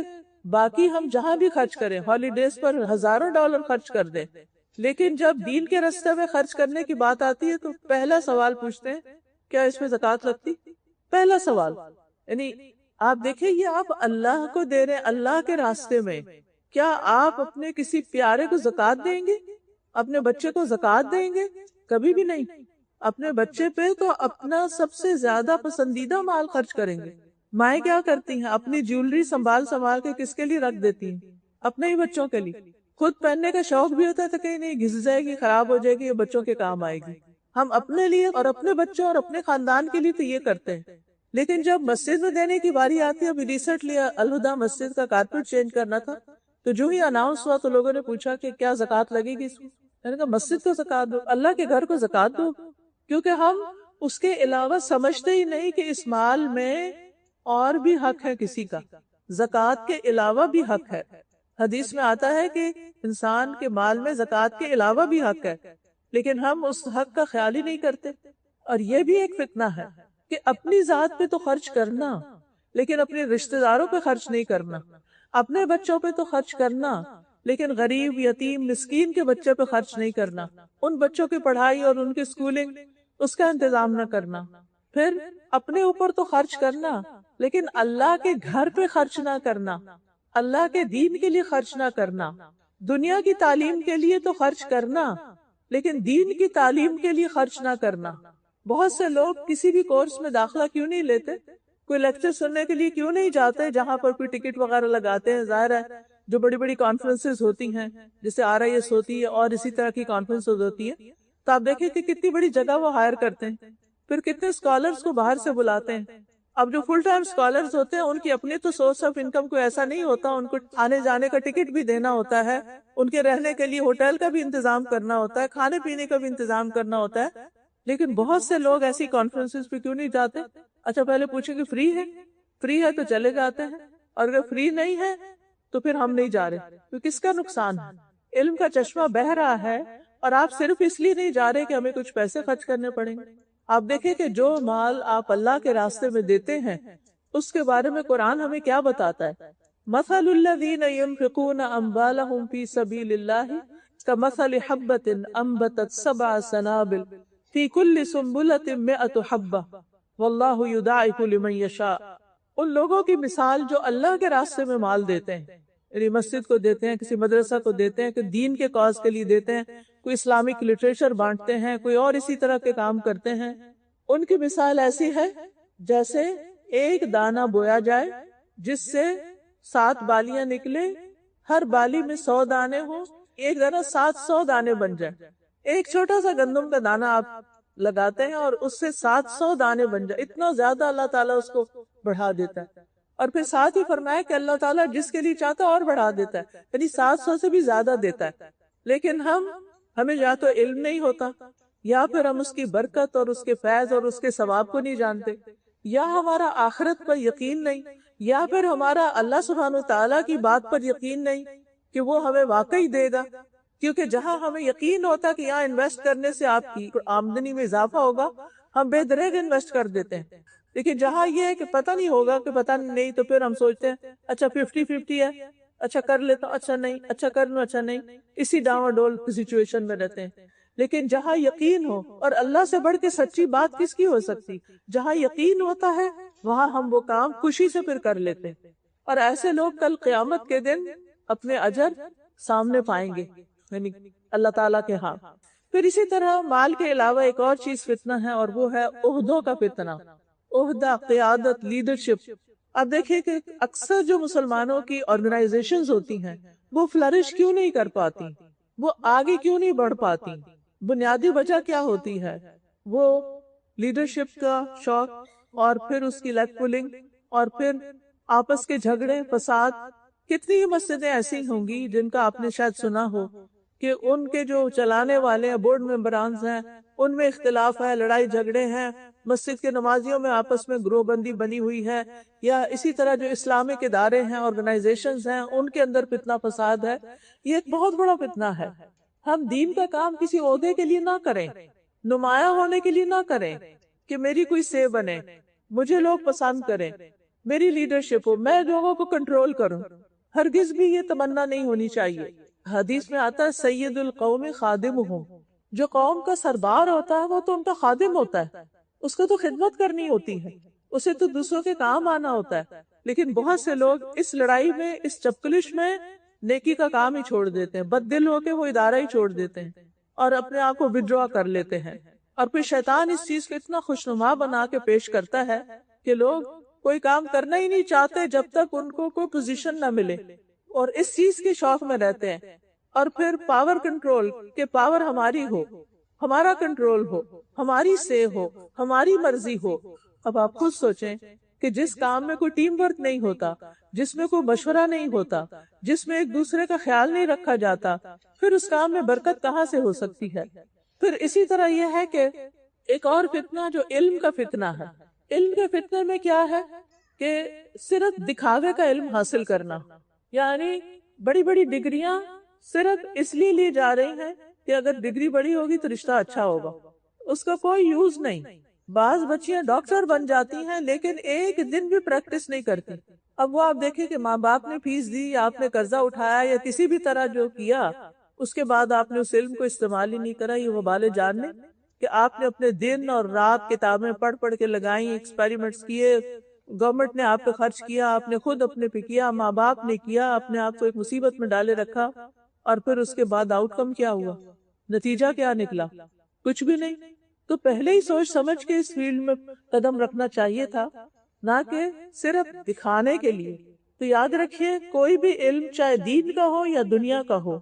باقی ہم جہاں بھی خرچ کریں، ہالیڈیز پر ہزاروں ڈالر خرچ کر دیں، لیکن جب دین کے راستے میں خرچ کرنے کی بات آتی ہے تو پہلا سوال پوچھتے ہیں کیا اس میں زکوٰۃ لگتی؟ پہلا سوال. یعنی آپ دیکھیں یہ آپ اللہ کو دے رہے ہیں، اللہ کے راستے میں. کیا آپ اپنے کسی پیارے کو زکوٰۃ دیں گے؟ اپنے بچے کو زکوٰۃ دیں گے؟ کبھی بھی نہیں. اپنے بچے پہ تو اپنا سب سے زیادہ پسندیدہ مال خرچ کریں گے. مائیں کیا کرتی ہیں؟ اپنی جیولری سنبھال کے کس کے لیے رکھ دیتی ہیں؟ اپنے ہی بچوں کے لیے. خود پہننے کا شوق بھی ہوتا ہے تو کہیں نہیں گھس جائے گی، خراب ہو جائے گی، یہ بچوں کے کام آئے گی. ہم اپنے لیے اور اپنے بچوں اور اپنے خاندان کے لیے تو یہ کرتے ہیں، لیکن جب مسجد میں دینے کی باری آتی ہے، ابھی ریسنٹلی الہدا مسجد کا کارپیٹ چینج کرنا تھا، تو جو ہی اناؤنس ہوا تو لوگوں نے پوچھا کہ کیا زکوٰۃ لگے گی اس میں؟ میں نے کہا مسجد کو زکوٰۃ دو، اللہ کے گھر کو زکوٰۃ دو. کیونکہ ہم اس کے علاوہ سمجھتے ہی نہیں کہ اس مال میں اور بھی حق ہے کسی کا، زکوٰۃ کے علاوہ بھی حق ہے. حدیث میں آتا ہے کہ انسان کے مال میں زکوٰۃ کے علاوہ بھی حق ہے، لیکن ہم اس حق کا خیال ہی نہیں کرتے. اور یہ بھی ایک فتنہ ہے کہ اپنی ذات پہ تو خرچ کرنا، لیکن اپنے رشتہ داروں پہ خرچ نہیں کرنا. اپنے بچوں پہ تو خرچ کرنا، لیکن غریب، یتیم، مسکین کے بچے پہ خرچ نہیں کرنا. ان بچوں کی پڑھائی اور ان کی سکولنگ اس کا انتظام نہ کرنا. پھر اپنے اوپر تو خرچ کرنا، لیکن اللہ کے گھر پہ خرچ نہ کرنا، اللہ کے دین کے لیے خرچ نہ کرنا. دنیا کی تعلیم کے لیے تو خرچ کرنا، لیکن دین کی تعلیم کے لیے خرچ نہ کرنا. بہت سے لوگ کسی بھی کورس میں داخلہ کیوں نہیں لیتے، کوئی لیکچر سننے کے لیے کیوں نہیں جاتے جہاں پر کوئی ٹکٹ وغیرہ لگاتے ہیں؟ ظاہر ہے جو بڑی بڑی کانفرنسز ہوتی ہیں، جیسے RIS ہوتی ہے اور اسی طرح کی کانفرنسز ہوتی ہیں، تو آپ دیکھیں کہ کتنی بڑی جگہ وہ ہائر کرتے ہیں، پھر کتنے اسکالرز کو باہر سے بلاتے ہیں. اب جو فل ٹائم اسکالرز ہوتے ہیں ان کی اپنی تو سورس آف انکم کوئی ایسا نہیں ہوتا، ان کو آنے جانے کا ٹکٹ بھی دینا ہوتا ہے، ان کے رہنے کے لیے ہوٹل کا بھی انتظام کرنا ہوتا ہے، کھانے پینے کا بھی انتظام کرنا ہوتا ہے. لیکن بہت سے لوگ ایسی کانفرنسز پہ کیوں نہیں جاتے؟ اچھا پہلے پوچھیں کہ فری ہے تو چلے جاتے ہیں، اور اگر فری نہیں ہے تو پھر ہم نہیں جا رہے. تو کس کا نقصان ہے؟ علم کا چشمہ بہہ رہا ہے اور آپ صرف اس لیے نہیں جا رہے کہ ہمیں کچھ پیسے خرچ کرنے پڑیں گے. آپ دیکھیں کہ جو مال آپ اللہ کے راستے میں دیتے ہیں اس کے بارے میں قرآن ہمیں کیا بتاتا ہے. مثل الذین ينفقون اموالهم فی سبیل اللہ کمثل حبۃ انبتت 7 سنابل فی کل سنبلۃ 100 حبہ واللہ یضاعف لمن یشاء۔ ان لوگوں کی مثال جو اللہ کے راستے میں مال دیتے ہیں، یعنی مسجد کو دیتے ہیں، کسی مدرسہ کو دیتے ہیں، کہ دین کے کاز کے لیے دیتے ہیں، کوئی اسلامک لٹریچر بانٹتے ہیں، کوئی اور اسی طرح کے کام کرتے ہیں، ان کی مثال ایسی ہے جیسے ایک دانہ بویا جائے جس سے 7 بالیاں نکلے، ہر بالی میں 100 دانے ہوں، ایک دانہ 700 دانے بن جائے۔ ایک چھوٹا سا گندم کا دانہ آپ لگاتے ہیں اور اس سے 700 دانے بن جائے، اتنا زیادہ اللہ تعالیٰ اس کو بڑھا دیتا ہے۔ اور پھر ساتھ ہی فرمایا کہ اللہ تعالیٰ جس کے لیے چاہتا ہے اور بڑھا دیتا ہے، یعنی 700 سے بھی زیادہ دیتا ہے۔ لیکن ہمیں یا تو علم نہیں ہوتا، یا پھر ہم اس کی برکت اور اس کے فیض اور اس کے ثواب کو نہیں جانتے، یا ہمارا آخرت پر یقین نہیں، یا پھر ہمارا اللہ سبحانہ وتعالیٰ کی بات پر یقین نہیں کہ وہ ہمیں واقعی دے گا۔ کیونکہ جہاں ہمیں یقین ہوتا کہ یہاں انویسٹ کرنے سے آپ کی آمدنی میں اضافہ ہوگا، ہم بے دریغ انویسٹ کر دیتے ہیں۔ لیکن جہاں یہ ہے کہ پتہ نہیں ہوگا، کہ پتہ نہیں، تو پھر ہم سوچتے ہیں اچھا 50-50 ہے، اچھا کر لیتا ہوں، اچھا نہیں، اچھا کر لوں، اچھا نہیں، اسی ڈاواں ڈول سچویشن میں رہتے ہیں۔ لیکن جہاں یقین ہو، اور اللہ سے بڑھ کے سچی بات کس کی ہو سکتی، جہاں یقین ہوتا ہے وہاں ہم وہ کام خوشی سے پھر کر لیتے ہیں، اور ایسے لوگ کل قیامت کے دن اپنے اجر سامنے پائیں گے، یعنی اللہ تعالیٰ کے ہاں۔ پھر اسی طرح مال کے علاوہ ایک اور چیز فتنہ ہے، اور وہ ہے عہدوں کا فتنہ، عہدہ، قیادت، لیڈرشپ۔ اب دیکھیں کہ اکثر جو مسلمانوں کی آرگنائزیشنز ہوتی ہیں وہ فلرش کیوں نہیں کر پاتی، وہ آگے کیوں نہیں بڑھ پاتی؟ بنیادی وجہ کیا ہوتی ہے؟ وہ لیڈرشپ کا شوق، اور پھر اس کی لیگ پولنگ، اور پھر آپس کے جھگڑے، فساد۔ کتنی مسجدیں ایسی ہوں گی جن کا آپ نے شاید سنا ہو کہ ان کے جو چلانے والے ہیں، بورڈ ممبرانز ہیں، ان میں اختلاف ہے، لڑائی جھگڑے ہیں، مسجد کے نمازیوں میں آپس میں گروہ بندی بنی ہوئی ہے، یا اسی طرح جو اسلامک ادارے ہیں، آرگنائزیشنز ہیں، ان کے اندر فتنہ فساد ہے۔ یہ ایک بہت بڑا فتنہ ہے۔ ہم دین کا کام کسی عہدے کے لیے نہ کریں، نمایاں ہونے کے لیے نہ کریں کہ میری کوئی سے بنے، مجھے لوگ پسند کریں، میری لیڈرشپ ہو، میں لوگوں کو کنٹرول کروں۔ ہرگز بھی یہ تمنا نہیں ہونی چاہیے۔ حدیث میں آتا ہے سید القوم خادمہم، جو قوم کا سردار ہوتا ہے وہ تو ان کا خادم ہوتا ہے، اس کو تو خدمت کرنی ہوتی ہے، اسے تو دوسروں کے کام آنا ہوتا ہے۔ لیکن بہت سے لوگ اس لڑائی میں، اس چپکلش میں نیکی کا کام ہی چھوڑ دیتے ہیں، بد دل ہو کے وہ ادارہ ہی چھوڑ دیتے ہیں اور اپنے آپ کو وڈرا کر لیتے ہیں۔ اور پھر شیطان اس چیز کو اتنا خوشنما بنا کے پیش کرتا ہے کہ لوگ کوئی کام کرنا ہی نہیں چاہتے جب تک ان کو کوئی پوزیشن نہ ملے، اور اس چیز کے شوق میں رہتے ہیں۔ اور پھر پاور کنٹرول، کہ پاور ہماری ہو، ہمارا کنٹرول ہو، ہماری سے ہو، ہماری مرضی ہو۔ اب آپ خود سوچیں کہ جس کام میں کوئی ٹیم ورک نہیں ہوتا، جس میں کوئی مشورہ نہیں ہوتا، جس میں ایک دوسرے کا خیال نہیں رکھا جاتا، پھر اس کام میں برکت کہاں سے ہو سکتی ہے؟ پھر اسی طرح یہ ہے کہ ایک اور فتنہ جو علم کا فتنہ ہے۔ علم کے فتنے میں کیا ہے کہ صرف دکھاوے کا علم حاصل کرنا، یعنی بڑی بڑی ڈگریاں صرف اس لیے لی جا رہی ہیں کہ اگر ڈگری بڑی ہوگی تو رشتہ اچھا ہوگا، اس کا کوئی یوز نہیں۔ بعض بچیاں ڈاکٹر بن جاتی ہیں لیکن ایک دن بھی پریکٹس نہیں کرتی۔ اب وہ آپ دیکھیں کہ ماں باپ نے فیس دی، یا آپ نے قرضہ اٹھایا، یا کسی بھی طرح جو کیا، اس کے بعد آپ نے اس علم کو استعمال ہی نہیں کرا۔ یہ وبال جان نے کہ آپ نے اپنے دن اور رات کتابیں پڑھ پڑھ کے لگائیں، ایکسپیریمنٹس کیے، گورنمنٹ نے آپ پہ خرچ کیا، آپ نے خود اپنے پہ کیا، ماں باپ نے کیا، اپنے آپ کو ایک مصیبت میں ڈالے رکھا، اور پھر اس کے بعد آؤٹ کم کیا ہوا؟ نتیجہ کیا نکلا؟ کچھ بھی نہیں۔ تو پہلے ہی سوچ سمجھ کے اس فیلڈ میں قدم رکھنا چاہیے تھا، نہ کہ صرف دکھانے کے لیے۔ تو یاد رکھیے، کوئی بھی علم چاہے دین کا ہو یا دنیا کا ہو،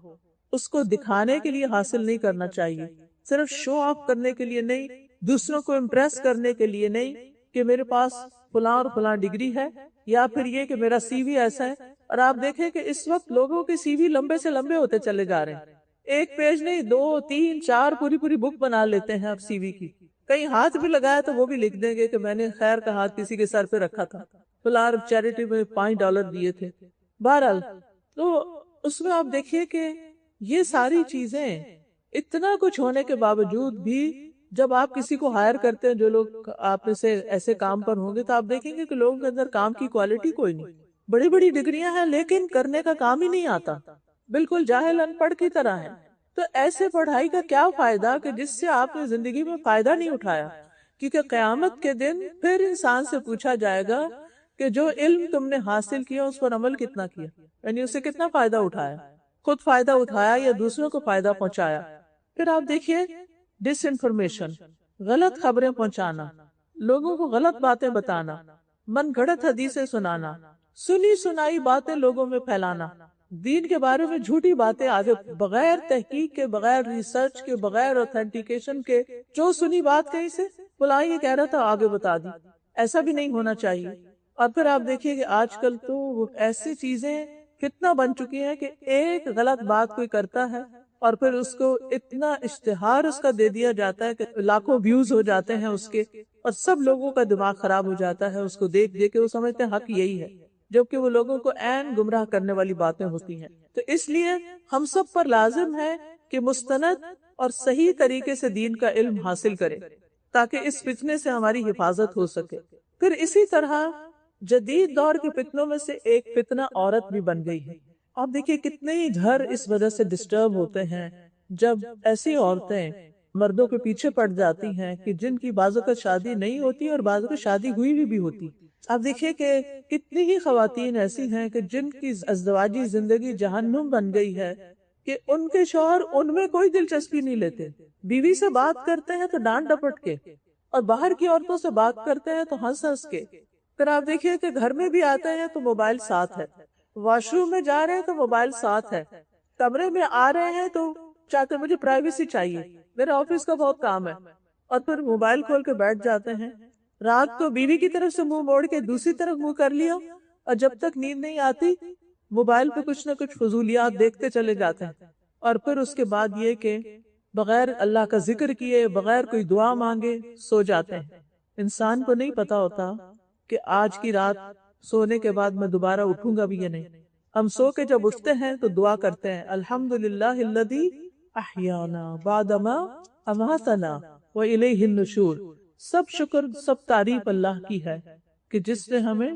اس کو دکھانے کے لیے حاصل نہیں کرنا چاہیے، صرف شو آف کرنے کے لیے نہیں، دوسروں کو امپریس کرنے کے لیے نہیں کہ میرے پاس فلاں اور فلاں ڈگری ہے، یا پھر یہ کہ میرا سی وی ایسا ہے۔ اور آپ دیکھیں کہ اس وقت لوگوں کے سی وی لمبے سے لمبے ہوتے چلے جا رہے ہیں، ایک پیج نہیں، 2 3 4 پوری بک بنا لیتے ہیں اب سی وی کی۔ کہیں ہاتھ بھی لگایا تو وہ بھی لکھ دیں گے کہ میں نے خیر کا ہاتھ کسی کے سر پہ رکھا تھا، فلاں چیریٹی میں $5 دیے تھے۔ بہرحال تو اس میں آپ دیکھیے کہ یہ ساری چیزیں اتنا کچھ ہونے کے باوجود بھی جب آپ کسی کو ہائر کرتے ہیں، جو لوگ آپ میں سے ایسے کام پر ہوں گے، تو آپ دیکھیں گے کہ لوگوں کے اندر کام کی کوالٹی کوئی نہیں۔ بڑی بڑی ڈگریاں ہیں لیکن کرنے کا کام ہی نہیں آتا، بالکل جاہل ان پڑھ کی طرح ہے۔ تو ایسے پڑھائی کا کیا فائدہ کہ جس سے آپ نے زندگی میں فائدہ نہیں اٹھایا، کیونکہ قیامت کے دن پھر انسان سے پوچھا جائے گا کہ جو علم تم نے حاصل کیا اس پر عمل کتنا کیا، یعنی اسے کتنا فائدہ اٹھایا، خود فائدہ اٹھایا یا دوسروں کو فائدہ پہنچایا۔ پھر آپ دیکھیے ڈس انفارمیشن، غلط خبریں پہنچانا، لوگوں کو غلط باتیں بتانا، من گھڑت حدیثیں سنانا، سنی سنائی باتیں لوگوں میں پھیلانا، دین کے بارے میں جھوٹی باتیں آگے بغیر تحقیق کے، بغیر ریسرچ کے، بغیر اوتھینٹیکیشن کے، جو سنی بات کہیں سے فلاں یہ کہہ رہا تھا آگے بتا دی، ایسا بھی نہیں ہونا چاہیے۔ اور پھر آپ دیکھیے کہ آج کل تو وہ ایسی چیزیں کتنا بن چکی ہیں کہ ایک غلط بات کوئی کرتا ہے اور پھر اس کو اتنا اشتہار اس کا دے دیا جاتا ہے کہ لاکھوں ویوز ہو جاتے ہیں اس کے، اور سب لوگوں کا دماغ خراب ہو جاتا ہے اس کو دیکھ دیکھ کے، وہ سمجھتے ہیں حق یہی ہے، جبکہ وہ لوگوں کو عین گمراہ کرنے والی باتیں ہوتی ہیں۔ تو اس لیے ہم سب پر لازم ہے کہ مستند اور صحیح طریقے سے دین کا علم حاصل کرے تاکہ اس فتنے سے ہماری حفاظت ہو سکے۔ پھر اسی طرح جدید دور کے فتنوں میں سے ایک فتنہ عورت بھی بن گئی ہے۔ آپ دیکھیے کتنے ہی گھر اس وجہ سے ڈسٹرب ہوتے ہیں جب ایسی عورتیں مردوں کے پیچھے پڑ جاتی ہیں کہ جن کی بعضوں کا شادی نہیں ہوتی اور بعضوں کی شادی ہوئی بھی ہوتی۔ آپ دیکھیے کہ کتنی ہی خواتین ایسی ہیں کہ جن کی ازدواجی زندگی جہنم بن گئی ہے کہ ان کے شوہر ان میں کوئی دلچسپی نہیں لیتے، بیوی سے بات کرتے ہیں تو ڈانٹ ڈپٹ کے، اور باہر کی عورتوں سے بات کرتے ہیں تو ہنس ہنس کے۔ پھر آپ دیکھیے کہ گھر میں بھی آتے ہیں تو موبائل ساتھ ہے، واش روم میں جا رہے ہیں تو موبائل ساتھ ہے، کمرے میں آ رہے ہیں تو چاہتے مجھے پرائیویسی چاہیے، میرا آفس کا بہت کام ہے، اور پھر موبائل کھول کے بیٹھ جاتے ہیں۔ رات کو بیوی کی طرف سے منہ موڑ کے دوسری طرف منہ کر لیا، اور جب تک نیند نہیں آتی موبائل پہ کچھ نہ کچھ فضولیات دیکھتے چلے جاتے ہیں، اور پھر اس کے بعد یہ کہ بغیر اللہ کا ذکر کیے، بغیر کوئی دعا مانگے سو جاتے ہیں۔ انسان کو نہیں پتا ہوتا کہ آج کی رات سونے کے بعد میں دوبارہ اٹھوں گا بھی یا نہیں۔ ہم سو کے جب اٹھتے ہیں تو دعا کرتے ہیں، الحمدللہ الذی احیانا بعد ما اماتنا والیہ النشور۔ سب شکر، سب تعریف اللہ کی ہے کہ جس نے ہمیں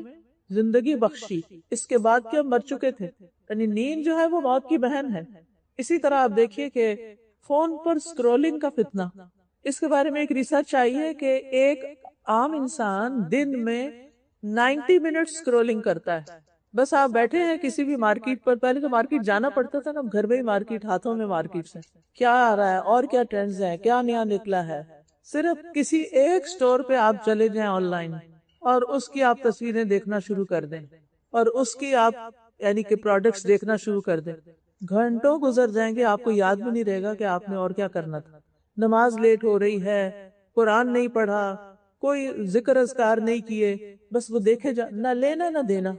زندگی بخشی، اس کے بعد کہ ہم مر چکے تھے، یعنی نیند جو ہے وہ موت کی بہن ہے۔ اسی طرح آپ دیکھیے کہ فون پر سکرولنگ کا فتنہ، اس کے بارے میں ایک ریسرچ آئی ہے کہ ایک عام انسان دن میں 90 منٹ سکرولنگ کرتا ہے۔ بس آپ بیٹھے ہیں کسی بھی مارکیٹ پر، پہلے تو مارکیٹ جانا پڑتا تھا نا، گھر میں ہی مارکیٹ، ہاتھوں میں مارکیٹ سے کیا آ رہا ہے اور کیا ٹرینڈز ہیں، کیا نیا نکلا ہے، صرف کسی ایک سٹور پہ آپ چلے جائیں آن لائن اور اس کی آپ تصویریں دیکھنا شروع کر دیں اور اس کی آپ یعنی کہ پروڈکٹس دیکھنا شروع کر دیں، گھنٹوں گزر جائیں گے، آپ کو یاد بھی نہیں رہے گا کہ آپ نے اور کیا کرنا تھا۔ نماز لیٹ ہو رہی ہے، قرآن نہیں پڑھا، کوئی ذکر اذکار نہیں کیے، بس وہ دیکھے جا، نہ لینا نہ دینا،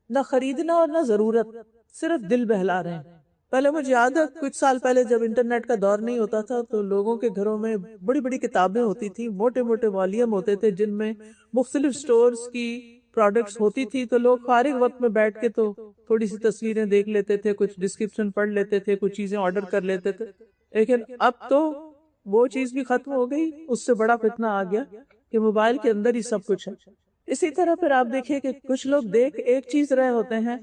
نہ خریدنا اور نہ ضرورت، صرف دل بہلا رہے ہیں۔ پہلے مجھے یاد ہے کچھ سال پہلے جب انٹرنیٹ کا دور نہیں ہوتا تھا تو لوگوں کے گھروں میں بڑی بڑی کتابیں ہوتی تھی، موٹے موٹے والیوم ہوتے تھے جن میں مختلف سٹورز کی پروڈکٹس ہوتی تھی، تو لوگ فارغ وقت میں بیٹھ کے تو تھوڑی سی تصویریں دیکھ لیتے تھے، کچھ ڈسکرپشن پڑھ لیتے تھے، کچھ چیزیں آرڈر کر لیتے تھے۔ لیکن اب تو وہ چیز بھی ختم ہو گئی، اس سے بڑا فتنہ آ گیا کہ موبائل کے اندر ہی سب کچھ ہے۔ اسی طرح پھر آپ دیکھیے کہ کچھ لوگ دیکھ ایک چیز رہے ہوتے ہیں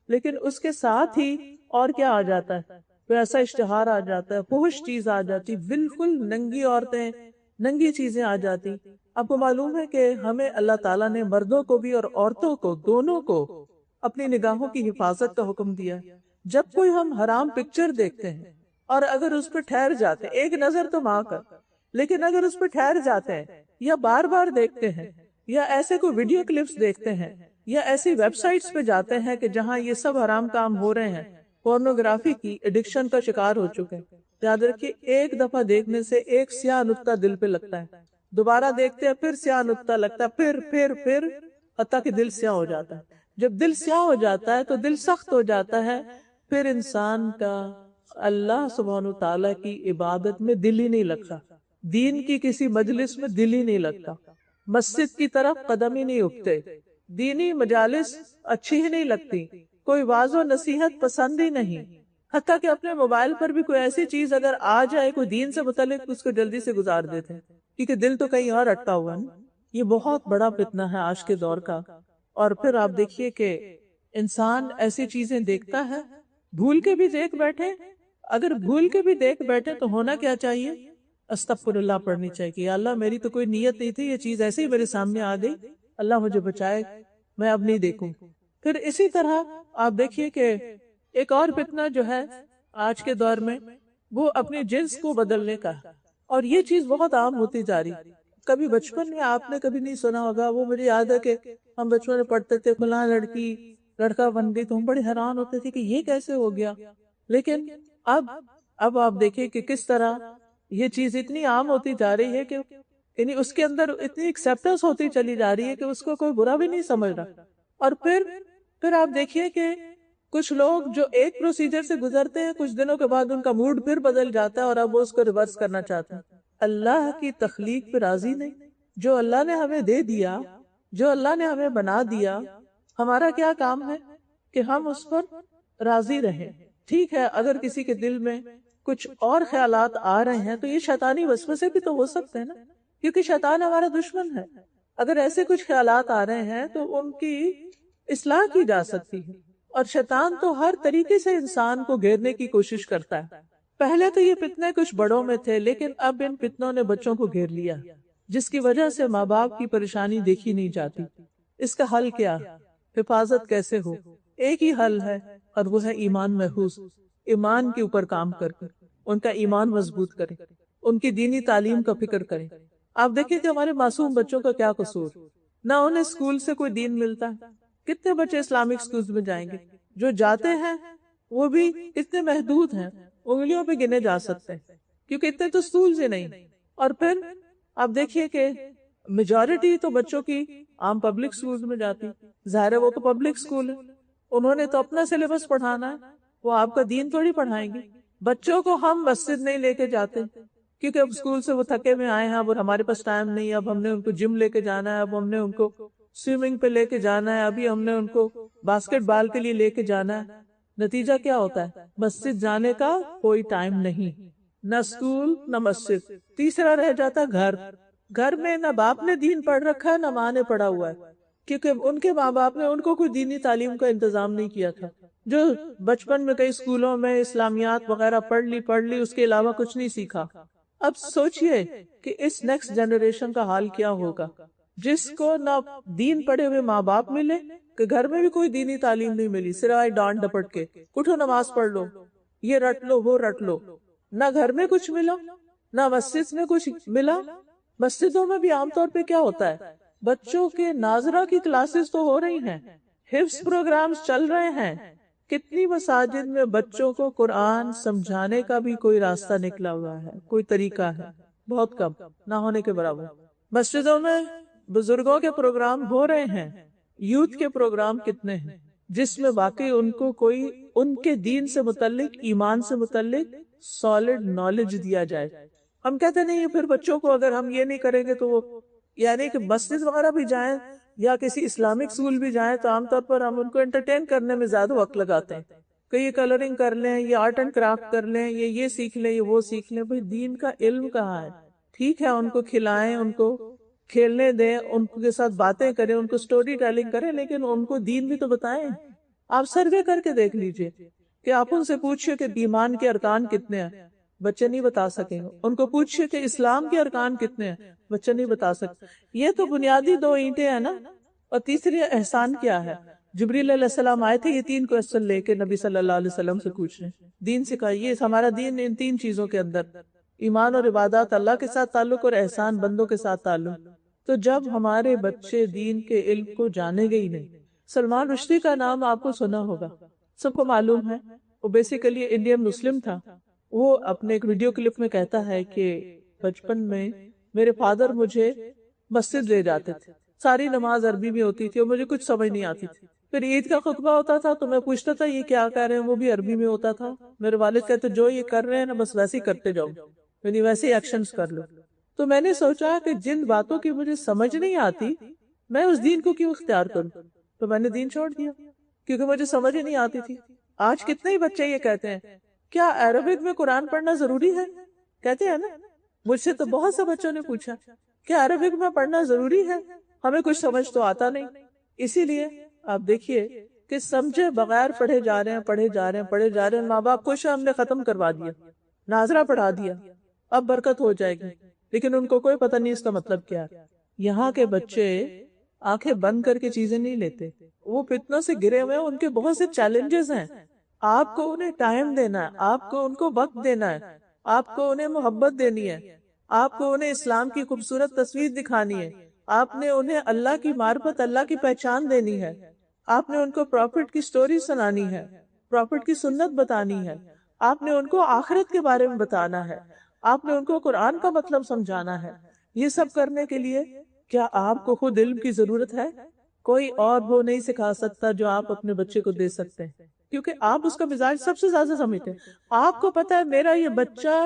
لیکن اس کے ساتھ ہی اور کیا آ جاتا ہے، پھر ایسا اشتہار آ جاتا ہے، فحش چیز آ جاتی، بالکل ننگی عورتیں، ننگی چیزیں آ جاتی۔ آپ کو معلوم ہے کہ ہمیں اللہ تعالیٰ نے مردوں کو بھی اور عورتوں کو دونوں کو اپنی نگاہوں کی حفاظت کا حکم دیا۔ جب کوئی ہم حرام پکچر دیکھتے ہیں اور اگر اس پہ ٹھہر جاتے ہیں، ایک نظر تو معاف کر، لیکن اگر اس پہ ٹھہر جاتے ہیں یا بار بار دیکھتے ہیں یا ایسے کوئی ویڈیو کلپس دیکھتے ہیں یا ایسی ویب سائٹس پہ جاتے ہیں کہ جہاں یہ سب حرام کام ہو رہے ہیں، پورنوگرافی کی ایڈکشن کا شکار ہو چکے ہیں، یاد رکھیے ایک دفعہ دیکھنے سے ایک سیاہ نقطہ دل پہ لگتا ہے، دوبارہ دیکھتے ہیں پھر سیاہ نقطہ لگتا ہے، پھر حتیٰ کہ دل سیاہ ہو جاتا ہے۔ جب دل سیاہ ہو جاتا ہے تو دل سخت ہو جاتا ہے، پھر انسان کا اللہ سبحانہ وتعالیٰ کی عبادت میں دل ہی نہیں لگتا، دین کی کسی مجلس میں دل ہی نہیں لگتا، مسجد کی طرف قدم ہی نہیں اٹھتے، دینی مجالس اچھی ہی نہیں لگتی، کوئی واعظ و نصیحت پسند ہی نہیں، حتیٰ کہ اپنے موبائل پر بھی کوئی ایسی چیز اگر آ جائے کوئی دین سے متعلق، اس کو جلدی سے گزار دیتے ہیں کیونکہ دل تو کہیں اور اٹکا ہوا ہے۔ یہ بہت بڑا فتنہ ہے آج کے دور کا۔ اور پھر آپ دیکھیے کہ انسان ایسی چیزیں دیکھتا ہے، بھول کے بھی دیکھ بیٹھے، اگر بھول کے بھی دیکھ بیٹھے تو ہونا کیا چاہیے؟ استغفر اللہ پڑھنی چاہیے کہ یا اللہ میری تو کوئی نیت نہیں تھی، یہ چیز ایسے ہی میرے سامنے آ گئی، اللہ مجھے بچائے، میں اب نہیں دیکھوں۔ پھر اسی طرح آپ دیکھیے کہ ایک اور فتنہ جو ہے آج کے دور میں، وہ اپنی جنس کو بدلنے کا، اور یہ چیز بہت عام ہوتی جا رہی۔ کبھی بچپن میں آپ نے کبھی نہیں سنا ہوگا، وہ مجھے یاد ہے کہ ہم بچپن میں پڑھتے تھے فلاں لڑکی لڑکا بن گئی، تو ہم بڑے حیران ہوتے تھے کہ یہ کیسے ہو گیا۔ لیکن اب آپ دیکھیں کہ کس طرح یہ چیز اتنی عام ہوتی جا رہی ہے کہ یعنی اس کے اندر اتنی ایکسیپٹنس ہوتی چلی جا رہی ہے کہ اس کو کوئی برا بھی نہیں سمجھ رہا۔ اور پھر آپ دیکھیے کہ کچھ لوگ جو ایک پروسیجر سے گزرتے ہیں، کچھ دنوں کے بعد ان کا موڈ پھر بدل جاتا ہے اور اب وہ اس کو ریورس کرنا چاہتے ہیں۔ اللہ کی تخلیق پہ راضی نہیں، جو اللہ نے ہمیں دے دیا، جو اللہ نے ہمیں بنا دیا، ہمارا کیا کام ہے کہ ہم اس پر راضی رہیں۔ ٹھیک ہے، اگر کسی کے دل میں کچھ اور خیالات آ رہے ہیں تو یہ شیطانی وسوسے بھی تو ہو سکتے ہیں نا، کیونکہ شیطان ہمارا دشمن ہے۔ اگر ایسے کچھ خیالات آ رہے ہیں تو ان کی اصلاح کی جا سکتی ہے، اور شیطان تو ہر طریقے سے انسان کو گھیرنے کی کوشش کرتا ہے۔ پہلے تو یہ فتنے کچھ بڑوں میں تھے، لیکن اب ان فتنوں نے بچوں کو گھیر لیا، جس کی وجہ سے ماں باپ کی پریشانی دیکھی نہیں جاتی۔ اس کا حل کیا؟ حفاظت کیسے ہو؟ ایک ہی حل ہے، اور وہ ہے ایمان محفوظ۔ ایمان کے اوپر کام کر کے ان کا ایمان مضبوط کریں، ان کی دینی تعلیم کا فکر کریں۔ آپ دیکھیں کہ ہمارے معصوم بچوں کا کیا قصور، نہ انہیں اسکول سے کوئی دین ملتا ہے۔ کتنے بچے اسلامک اسکولز میں جائیں گے؟ جو جاتے ہیں وہ بھی اتنے محدود ہیں، انگلیوں پہ گنے جا سکتے ہیں، کیونکہ اتنے تو اسکولز ہی نہیں۔ اور پھر آپ دیکھیے کہ میجورٹی تو بچوں کی عام پبلک اسکولز میں جاتی، ظاہر ہے وہ تو پبلک اسکول ہے، انہوں نے تو اپنا سلیبس پڑھانا ہے، وہ آپ کا دین تھوڑی پڑھائیں گے۔ بچوں کو ہم مسجد نہیں لے کے جاتے، کیونکہ اب اسکول سے وہ تھکے میں آئے ہیں، اب ہمارے پاس ٹائم نہیں ہے، اب ہم نے ان کو جم لے کے جانا ہے، اب ہم نے ان کو سوئمنگ پہ لے کے جانا ہے، ابھی ہم نے ان کو باسکٹ بال کے لیے لے کے جانا ہے۔ نتیجہ کیا ہوتا ہے؟ مسجد جانے کا کوئی ٹائم نہیں، نہ اسکول نہ مسجد۔ تیسرا رہ جاتا گھر، گھر میں نہ باپ نے دین پڑھ رکھا ہے نہ ماں نے پڑھا ہوا ہے، کیونکہ ان کے ماں باپ نے ان کو کوئی دینی تعلیم کا انتظام نہیں کیا تھا۔ جو بچپن میں کئی اسکولوں میں اسلامیات وغیرہ پڑھ لی، اس کے علاوہ کچھ نہیں سیکھا۔ اب سوچئے کہ اس نیکسٹ جنریشن کا حال کیا ہوگا، جس کو نہ دین پڑھے ہوئے ماں باپ ملے، کہ گھر میں بھی کوئی دینی تعلیم نہیں ملی، سوائے ڈانٹ ڈپٹ کے اٹھو نماز پڑھ لو، یہ رٹ لو وہ رٹ لو، نہ گھر میں کچھ ملا نہ مسجد میں کچھ ملا۔ مسجدوں میں بھی عام طور پہ کیا ہوتا ہے، بچوں کے ناظرہ کی کلاسز تو ہو رہی ہیں، حفظ پروگرامز چل رہے ہیں، کتنی مساجد میں بچوں کو قرآن سمجھانے کا بھی کوئی راستہ نکلا ہوا ہے، کوئی طریقہ ہے؟ بہت کم، نہ ہونے کے برابر۔ مسجدوں میں بزرگوں کے پروگرام ہو رہے ہیں، یوتھ کے پروگرام کتنے ہیں جس میں واقعی ان کو کوئی ان کے دین سے متعلق، ایمان سے متعلق سالڈ نالج دیا جائے۔ ہم کہتے نہیں پھر بچوں کو اگر ہم یہ نہیں کریں گے تو وہ، یعنی کہ مسجد وغیرہ بھی جائیں یا کسی اسلامک اسکول بھی جائیں تو عام طور پر ہم ان کو انٹرٹین کرنے میں زیادہ وقت لگاتے ہیں کہ یہ کلرنگ کر لیں، یہ آرٹ اینڈ کرافٹ کر لیں، یہ سیکھ لیں، یہ وہ سیکھ لیں۔ بھئی دین کا علم کہاں ہے؟ ٹھیک ہے ان کو کھلائیں، ان کو کھیلنے دیں، ان کے ساتھ باتیں کریں، ان کو سٹوری ٹیلنگ کریں، لیکن ان کو دین بھی تو بتائیں۔ آپ سروے کر کے دیکھ لیجئے کہ آپ ان سے پوچھئے کہ ایمان کے ارکان کتنے ہیں، بچے نہیں بتا سکیں گے۔ ان کو پوچھئے کہ اسلام کے ارکان کتنے ہیں، بچے نہیں بتا سکتے۔ یہ تو بنیادی دو اینٹیں ہیں نا، اور تیسری احسان کیا ہے؟ جبریل علیہ السلام آئے تھے یہ 3 کوسچن لے کے نبی صلی اللہ علیہ وسلم سے پوچھنے، دین سکھائے۔ یہ ہمارا دین ان 3 چیزوں کے اندر، ایمان اور عبادات، اللہ کے ساتھ تعلق، اور احسان بندوں کے ساتھ تعلق۔ تو جب ہمارے بچے دین کے علم کو جانے گے ہی نہیں، سلمان رشدی کا نام آپ کو سنا ہوگا، سب کو معلوم ہے، وہ بیسیکلی انڈین مسلم تھا۔ وہ اپنے ایک ویڈیو کلپ میں کہتا ہے کہ بچپن میں میرے فادر مجھے مسجد لے جاتے تھے، ساری نماز عربی میں ہوتی تھی اور مجھے کچھ سمجھ نہیں آتی تھی۔ پھر عید کا خطبہ ہوتا تھا تو میں پوچھتا تھا یہ کیا کہہ رہے ہیں، وہ بھی عربی میں ہوتا تھا۔ میرے والد کہتے جو یہ کر رہے ہیں نا بس ویسے ہی کرتے جاؤ، یعنی ویسے ہی ایکشنز کر لو۔ تو میں نے سوچا کہ جن باتوں کی مجھے سمجھ نہیں آتی میں اس دین کو کیوں اختیار کروں، تو میں نے دین چھوڑ دیا کیونکہ مجھے سمجھ ہی نہیں آتی تھی۔ آج کتنے ہی بچے یہ کہتے ہیں کیا عربک میں قرآن پڑھنا ضروری ہے؟ کہتے ہیں نا، مجھ سے تو بہت سے بچوں نے پوچھا کیا عربک میں پڑھنا ضروری ہے، ہمیں کچھ سمجھ تو آتا نہیں۔ اسی لیے آپ دیکھیے کہ سمجھے بغیر پڑھے جا رہے ہیں، پڑھے جا رہے ہیں، پڑھے جا رہے ہیں، ماں باپ خوش ہیں ہم نے ختم کروا دیا، ناظرہ پڑھا دیا، اب برکت ہو جائے گی، لیکن ان کو کوئی پتہ نہیں اس کا مطلب کیا ہے۔ یہاں کے بچے آنکھیں بند کر کے چیزیں نہیں لیتے، وہ فتنوں سے گرے ہوئے ہیں، ان کے بہت سے چیلنجز ہیں، آپ کو انہیں ٹائم دینا ہے، آپ کو ان کو وقت دینا ہے، آپ کو انہیں محبت دینی ہے، آپ کو انہیں اسلام کی خوبصورت تصویر دکھانی ہے، آپ نے انہیں اللہ کی معرفت، اللہ کی پہچان دینی ہے، آپ نے ان کو پروفٹ کی سٹوری سنانی ہے، پروفٹ کی سنت بتانی ہے، آپ نے ان کو آخرت کے بارے میں بتانا ہے، آپ نے ان کو قرآن کا مطلب سمجھانا ہے۔ یہ سب کرنے کے لیے کیا آپ کو خود علم کی ضرورت ہے؟ کوئی اور وہ نہیں سکھا سکتا جو آپ اپنے بچے کو دے سکتے ہیں، کیونکہ آپ اس کا مزاج سب سے زیادہ سمجھتے ہیں۔ آپ کو پتا ہے میرا یہ بچہ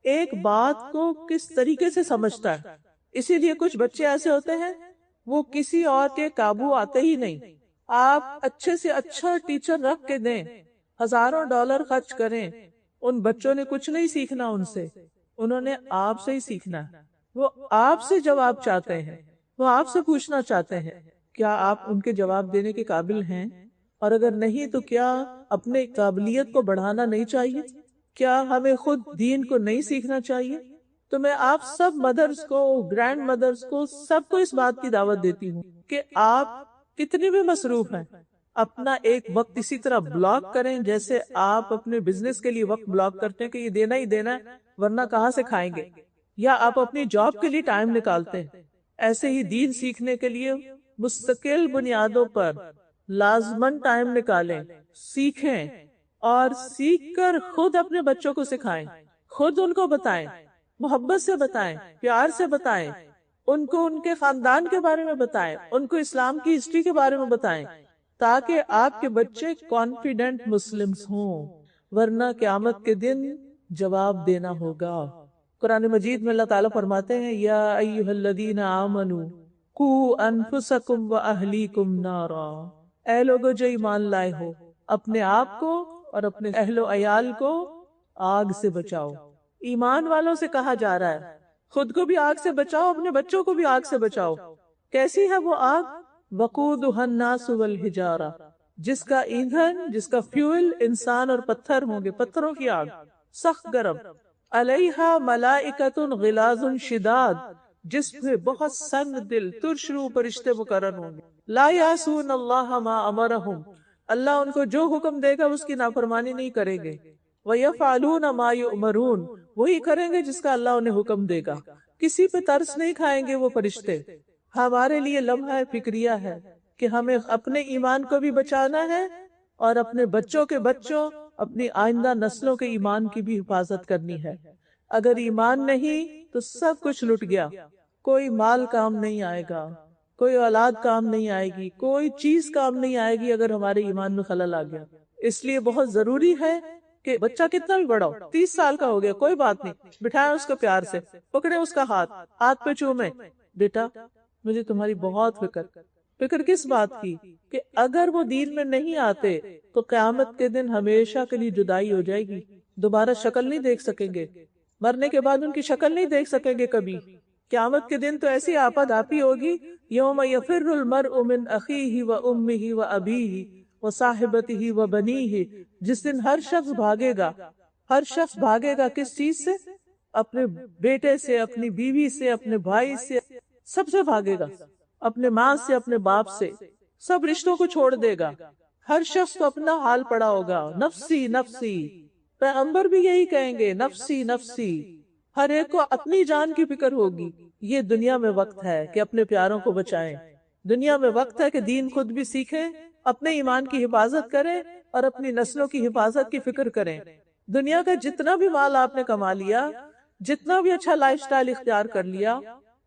ایک بات کو کس طریقے سے سمجھتا ہے، اسی لیے کچھ بچے ایسے ہوتے ہیں وہ کسی اور کے قابو آتے ہی نہیں۔ آپ اچھے سے اچھا ٹیچر رکھ کے دیں، ہزاروں ڈالر خرچ کریں، ان بچوں نے کچھ نہیں سیکھنا ان سے، انہوں نے آپ سے ہی سیکھنا ہے۔ وہ آپ سے جواب چاہتے ہیں، وہ آپ سے پوچھنا چاہتے ہیں، کیا آپ ان کے جواب دینے کے قابل ہیں؟ اور اگر نہیں تو کیا اپنے قابلیت کو بڑھانا نہیں چاہیے؟ کیا ہمیں خود دین کو نہیں سیکھنا چاہیے؟ تو میں آپ سب مدرز کو، گرینڈ مدرز کو، سب کو اس بات کی دعوت دیتی ہوں کہ آپ کتنے بھی مصروف ہیں، اپنا ایک وقت اسی طرح بلاک کریں جیسے آپ اپنے بزنس کے لیے وقت بلاک کرتے ہیں کہ یہ دینا ہی دینا ہے ورنہ کہاں سے کھائیں گے، یا آپ اپنی جاب کے لیے ٹائم نکالتے ہیں، ایسے ہی دین سیکھنے کے لیے مستقل بنیادوں پر لازمن ٹائم نکالیں، سیکھیں، اور سیکھ کر خود اپنے بچوں کو سکھائیں، خود ان کو بتائیں، محبت سے بتائیں، پیار سے بتائیں، ان کو ان کے خاندان کے بارے میں بتائیں، ان کو اسلام کی ہسٹری کے بارے میں بتائیں، تاکہ آپ کے بچے کانفیڈنٹ مسلمز ہوں، ورنہ قیامت کے دن جواب دینا ہوگا۔ قرآن مجید میں اللہ تعالیٰ فرماتے ہیں یا ایھا الذین آمنوا قوا انفسکم واہلیکم نارا، اے لوگو جو ایمان لائے ہو، اپنے آپ کو اور اپنے اہل و عیال کو آگ سے بچاؤ۔ ایمان والوں سے کہا جا رہا ہے خود کو بھی آگ سے بچاؤ، اپنے بچوں کو بھی آگ سے بچاؤ۔ کیسی ہے وہ آگ؟ وقودھا الناس والحجارہ، جس کا ایندھن، جس کا فیول انسان اور پتھر ہوں گے، پتھروں کی آگ، سخت گرم، علیہا ملائکۃ غلاظ شداد، جس میں بہت سنگ دل ترش روح فرشتے مقرر ہوں گے، لا یعصون اللہ ما امرہم، اللہ ان کو جو حکم دے گا اس کی نافرمانی نہیں کریں گے، وَيَفْعَلُونَ مَا يُؤْمَرُونَ، وہی کریں گے جس کا اللہ انہیں حکم دے گا۔ کسی پہ ترس نہیں کھائیں گے وہ فرشتے۔ ہمارے لیے لمحہ فکریہ ہے کہ ہمیں اپنے ایمان کو بھی بچانا ہے اور اپنے بچوں کے بچوں، اپنی آئندہ نسلوں کے ایمان کی بھی حفاظت کرنی ہے۔ اگر ایمان نہیں تو سب کچھ لٹ گیا، کوئی مال کام نہیں آئے گا، کوئی اولاد کام نہیں آئے گی، کوئی چیز کام نہیں آئے گی اگر ہمارے ایمان میں خلل آ گیا۔ اس لیے بہت ضروری ہے کہ بچہ کتنا بھی بڑا ہو، 30 سال کا ہو گیا کوئی بات نہیں، بٹھائیں اس کو پیار سے، پکڑے اس کا ہاتھ پہ چومیں، بیٹا مجھے تمہاری بہت فکر کس بات کی؟ کہ اگر وہ دین میں نہیں آتے تو قیامت کے دن ہمیشہ کے لیے جدائی ہو جائے گی، دوبارہ شکل نہیں دیکھ سکیں گے، مرنے کے بعد ان کی شکل نہیں دیکھ سکیں گے کبھی۔ قیامت کے دن تو ایسی آپت آپی ہوگی، یوم یفر المرء من اخیہ وامہ وابیہ وصاحبتہ وبنیہ، جس دن ہر شخص بھاگے گا، ہر شخص بھاگے گا کس چیز سے؟ اپنے بیٹے سے، اپنی بیوی سے، اپنے بھائی سے، سب سے بھاگے گا، اپنے ماں سے، اپنے باپ سے، سب رشتوں کو چھوڑ دے گا۔ ہر شخص کو اپنا حال پڑا ہوگا، نفسی نفسی، پیغمبر بھی یہی کہیں گے، نفسی نفسی، ہر ایک کو اپنی جان کی فکر ہوگی۔ یہ دنیا میں وقت ہے کہ اپنے پیاروں کو بچائیں، دنیا میں وقت ہے کہ دین خود بھی سیکھیں، اپنے ایمان کی حفاظت کریں اور اپنی نسلوں کی حفاظت کی فکر کریں۔ دنیا کا جتنا بھی مال آپ نے کما لیا، جتنا بھی اچھا لائف سٹائل اختیار کر لیا،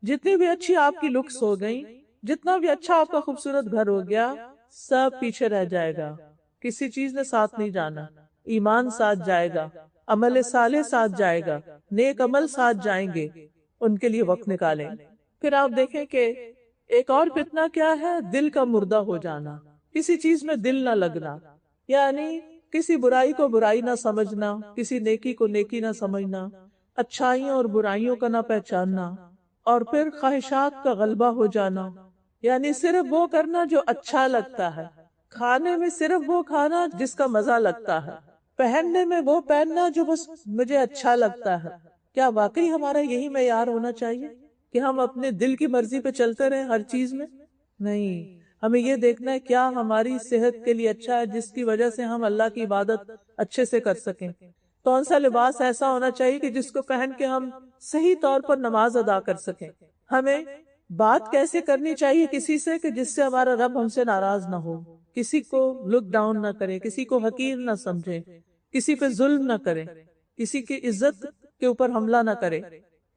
جتنی بھی اچھی آپ کی لکس ہو گئی، جتنا بھی اچھا آپ کا خوبصورت گھر ہو گیا، سب پیچھے رہ جائے گا، کسی چیز نے ساتھ نہیں جانا۔ ایمان ساتھ جائے گا، عمل صالح ساتھ جائے گا، نیک عمل ساتھ جائیں گے، ان کے لیے وقت نکالیں۔ پھر آپ دیکھیں کہ ایک اور فتنہ کیا ہے؟ دل کا مردہ ہو جانا، کسی چیز میں دل نہ لگنا، یعنی کسی برائی کو برائی نہ سمجھنا، کسی نیکی کو نیکی نہ سمجھنا، اچھائیوں اور برائیوں کا نہ پہچاننا، اور پھر خواہشات کا غلبہ ہو جانا، یعنی صرف وہ کرنا جو اچھا لگتا ہے، کھانے میں صرف وہ کھانا جس کا مزہ لگتا ہے، پہننے میں وہ پہننا جو بس مجھے اچھا لگتا ہے۔ کیا واقعی ہمارا یہی معیار ہونا چاہیے کہ ہم اپنے دل کی مرضی پہ چلتے رہیں ہر چیز میں؟ نہیں، ہمیں یہ دیکھنا ہے کیا ہماری صحت کے لیے اچھا ہے، جس کی وجہ سے ہم اللہ کی عبادت اچھے سے کر سکیں۔ کون سا لباس ایسا ہونا چاہیے کہ جس کو پہن کے ہم صحیح طور پر نماز ادا کر سکیں۔ ہمیں بات کیسے کرنی چاہیے کسی سے کہ جس سے ہمارا رب ہم سے ناراض نہ ہو، کسی کو لک ڈاؤن نہ کرے، کسی کو حقیر نہ سمجھے، کسی پہ ظلم نہ کرے، کسی کی عزت کے اوپر حملہ نہ کرے۔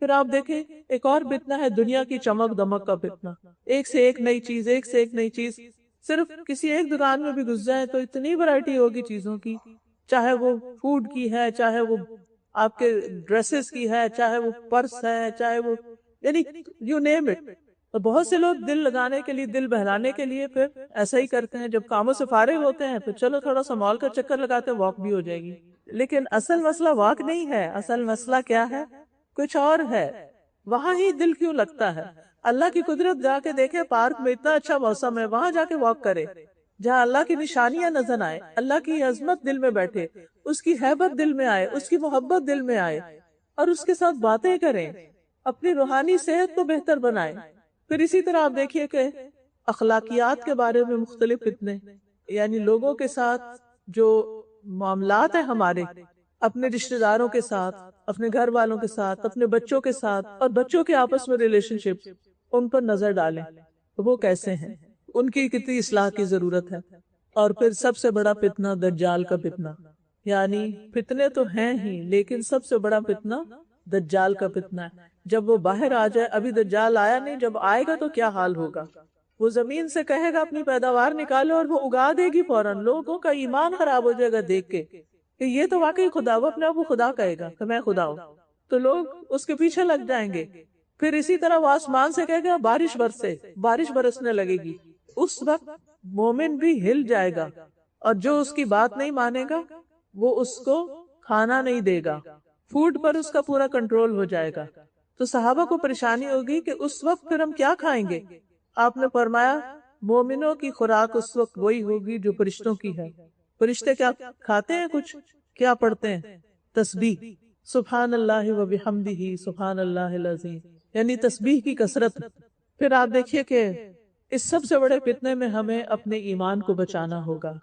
پھر آپ دیکھیں ایک اور فتنہ ہے دنیا کی چمک دمک کا فتنہ، ایک سے ایک نئی چیز، ایک سے ایک نئی چیز۔ صرف کسی ایک دکان میں بھی گھس جائیں تو اتنی ورائٹی ہوگی چیزوں کی، چاہے وہ فوڈ کی ہے، چاہے وہ آپ کے ڈریسز کی ہے، چاہے وہ پرس ہے، چاہے وہ یعنی یو نیم اٹ۔ اور بہت سے لوگ دل لگانے کے لیے، دل بہلانے کے لیے پھر ایسا ہی کرتے ہیں، جب کاموں سے فارغ ہوتے ہیں پھر چلو تھوڑا سا مال کا چکر لگاتے ہیں، واک بھی ہو جائے گی۔ لیکن اصل مسئلہ واک نہیں ہے، اصل مسئلہ کیا ہے؟ کچھ اور ہے۔ وہاں ہی دل کیوں لگتا ہے؟ اللہ کی قدرت جا کے دیکھے، پارک میں اتنا اچھا موسم ہے، وہاں جا کے واک کرے، جہاں اللہ کی نشانیاں نظر آئے، اللہ کی عظمت دل میں بیٹھے، اس کی ہیبت دل میں آئے، اس کی محبت دل میں آئے، اور اس کے ساتھ باتیں کریں، اپنی روحانی صحت کو بہتر بنائیں۔ پھر اسی طرح آپ دیکھیے کہ اخلاقیات کے بارے میں مختلف فتنے، یعنی لوگوں کے ساتھ جو معاملات ہیں ہمارے، اپنے رشتہ داروں کے ساتھ، اپنے گھر والوں کے ساتھ، اپنے بچوں کے ساتھ، اور بچوں کے آپس میں ریلیشن شپ، ان پر نظر ڈالیں وہ کیسے ہیں، ان کی کتنی اصلاح کی ضرورت ہے۔ اور پھر سب سے بڑا فتنہ دجال کا فتنہ، یعنی فتنے تو ہیں ہی لیکن سب سے بڑا فتنہ دجال کا فتنہ ہے۔ جب وہ باہر آ جائے، ابھی دجال آیا نہیں، جب آئے گا تو کیا حال ہوگا؟ وہ زمین سے کہے گا اپنی پیداوار نکالو اور وہ اگا دے گی فوراً، لوگوں کا ایمان خراب ہو جائے گا دیکھ کے کہ یہ تو واقعی خدا، وہ اپنے آپ کو خدا کہے گا کہ میں خدا ہوں، تو لوگ اس کے پیچھے لگ جائیں گے۔ پھر اسی طرح وہ آسمان سے کہے گا بارش برسے، بارش برسنے لگے گی، اس وقت مومن بھی ہل جائے گا، اور جو اس کی بات نہیں مانے گا وہ اس کو کھانا نہیں دے گا، فوڈ پر اس کا پورا کنٹرول ہو جائے گا۔ تو صحابہ کو پریشانی ہوگی کہ اس وقت پھر ہم کیا کھائیں گے؟ آپ نے فرمایا مومنوں کی خوراک اس وقت وہی ہوگی جو فرشتوں کی ہے۔ فرشتے کیا کھاتے ہیں؟ کچھ کیا پڑھتے ہیں؟ تسبیح، سبحان اللہ و بحمدہ سبحان اللہ العظیم، یعنی تسبیح کی کثرت۔ پھر آپ دیکھیے کہ اس سب سے بڑے فتنے میں ہمیں اپنے ایمان کو بچانا ہوگا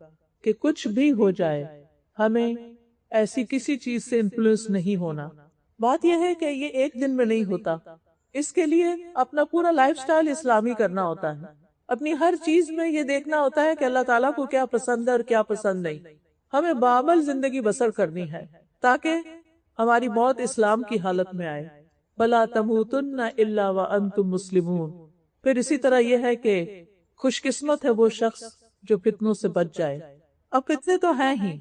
کہ کچھ بھی ہو جائے ہمیں ایسی کسی چیز سے انفلوئنس نہیں ہونا۔ بات یہ ہے کہ یہ ایک دن میں نہیں ہوتا، اس کے لیے اپنا پورا لائف سٹائل اسلامی کرنا ہوتا ہے، اپنی ہر چیز میں یہ دیکھنا ہوتا ہے کہ اللہ تعالیٰ کو کیا پسند ہے اور کیا پسند نہیں۔ ہمیں بعمل زندگی بسر کرنی ہے تاکہ ہماری موت اسلام کی حالت میں آئے۔ بَلَا تَمُوتُنَّ إِلَّا وَأَنْتُمْ مُسْلِمُونَ۔ پھر اسی طرح یہ ہے کہ خوش قسمت ہے وہ شخص جو فتنوں سے بچ جائے۔ اب فتنے تو ہیں ہی،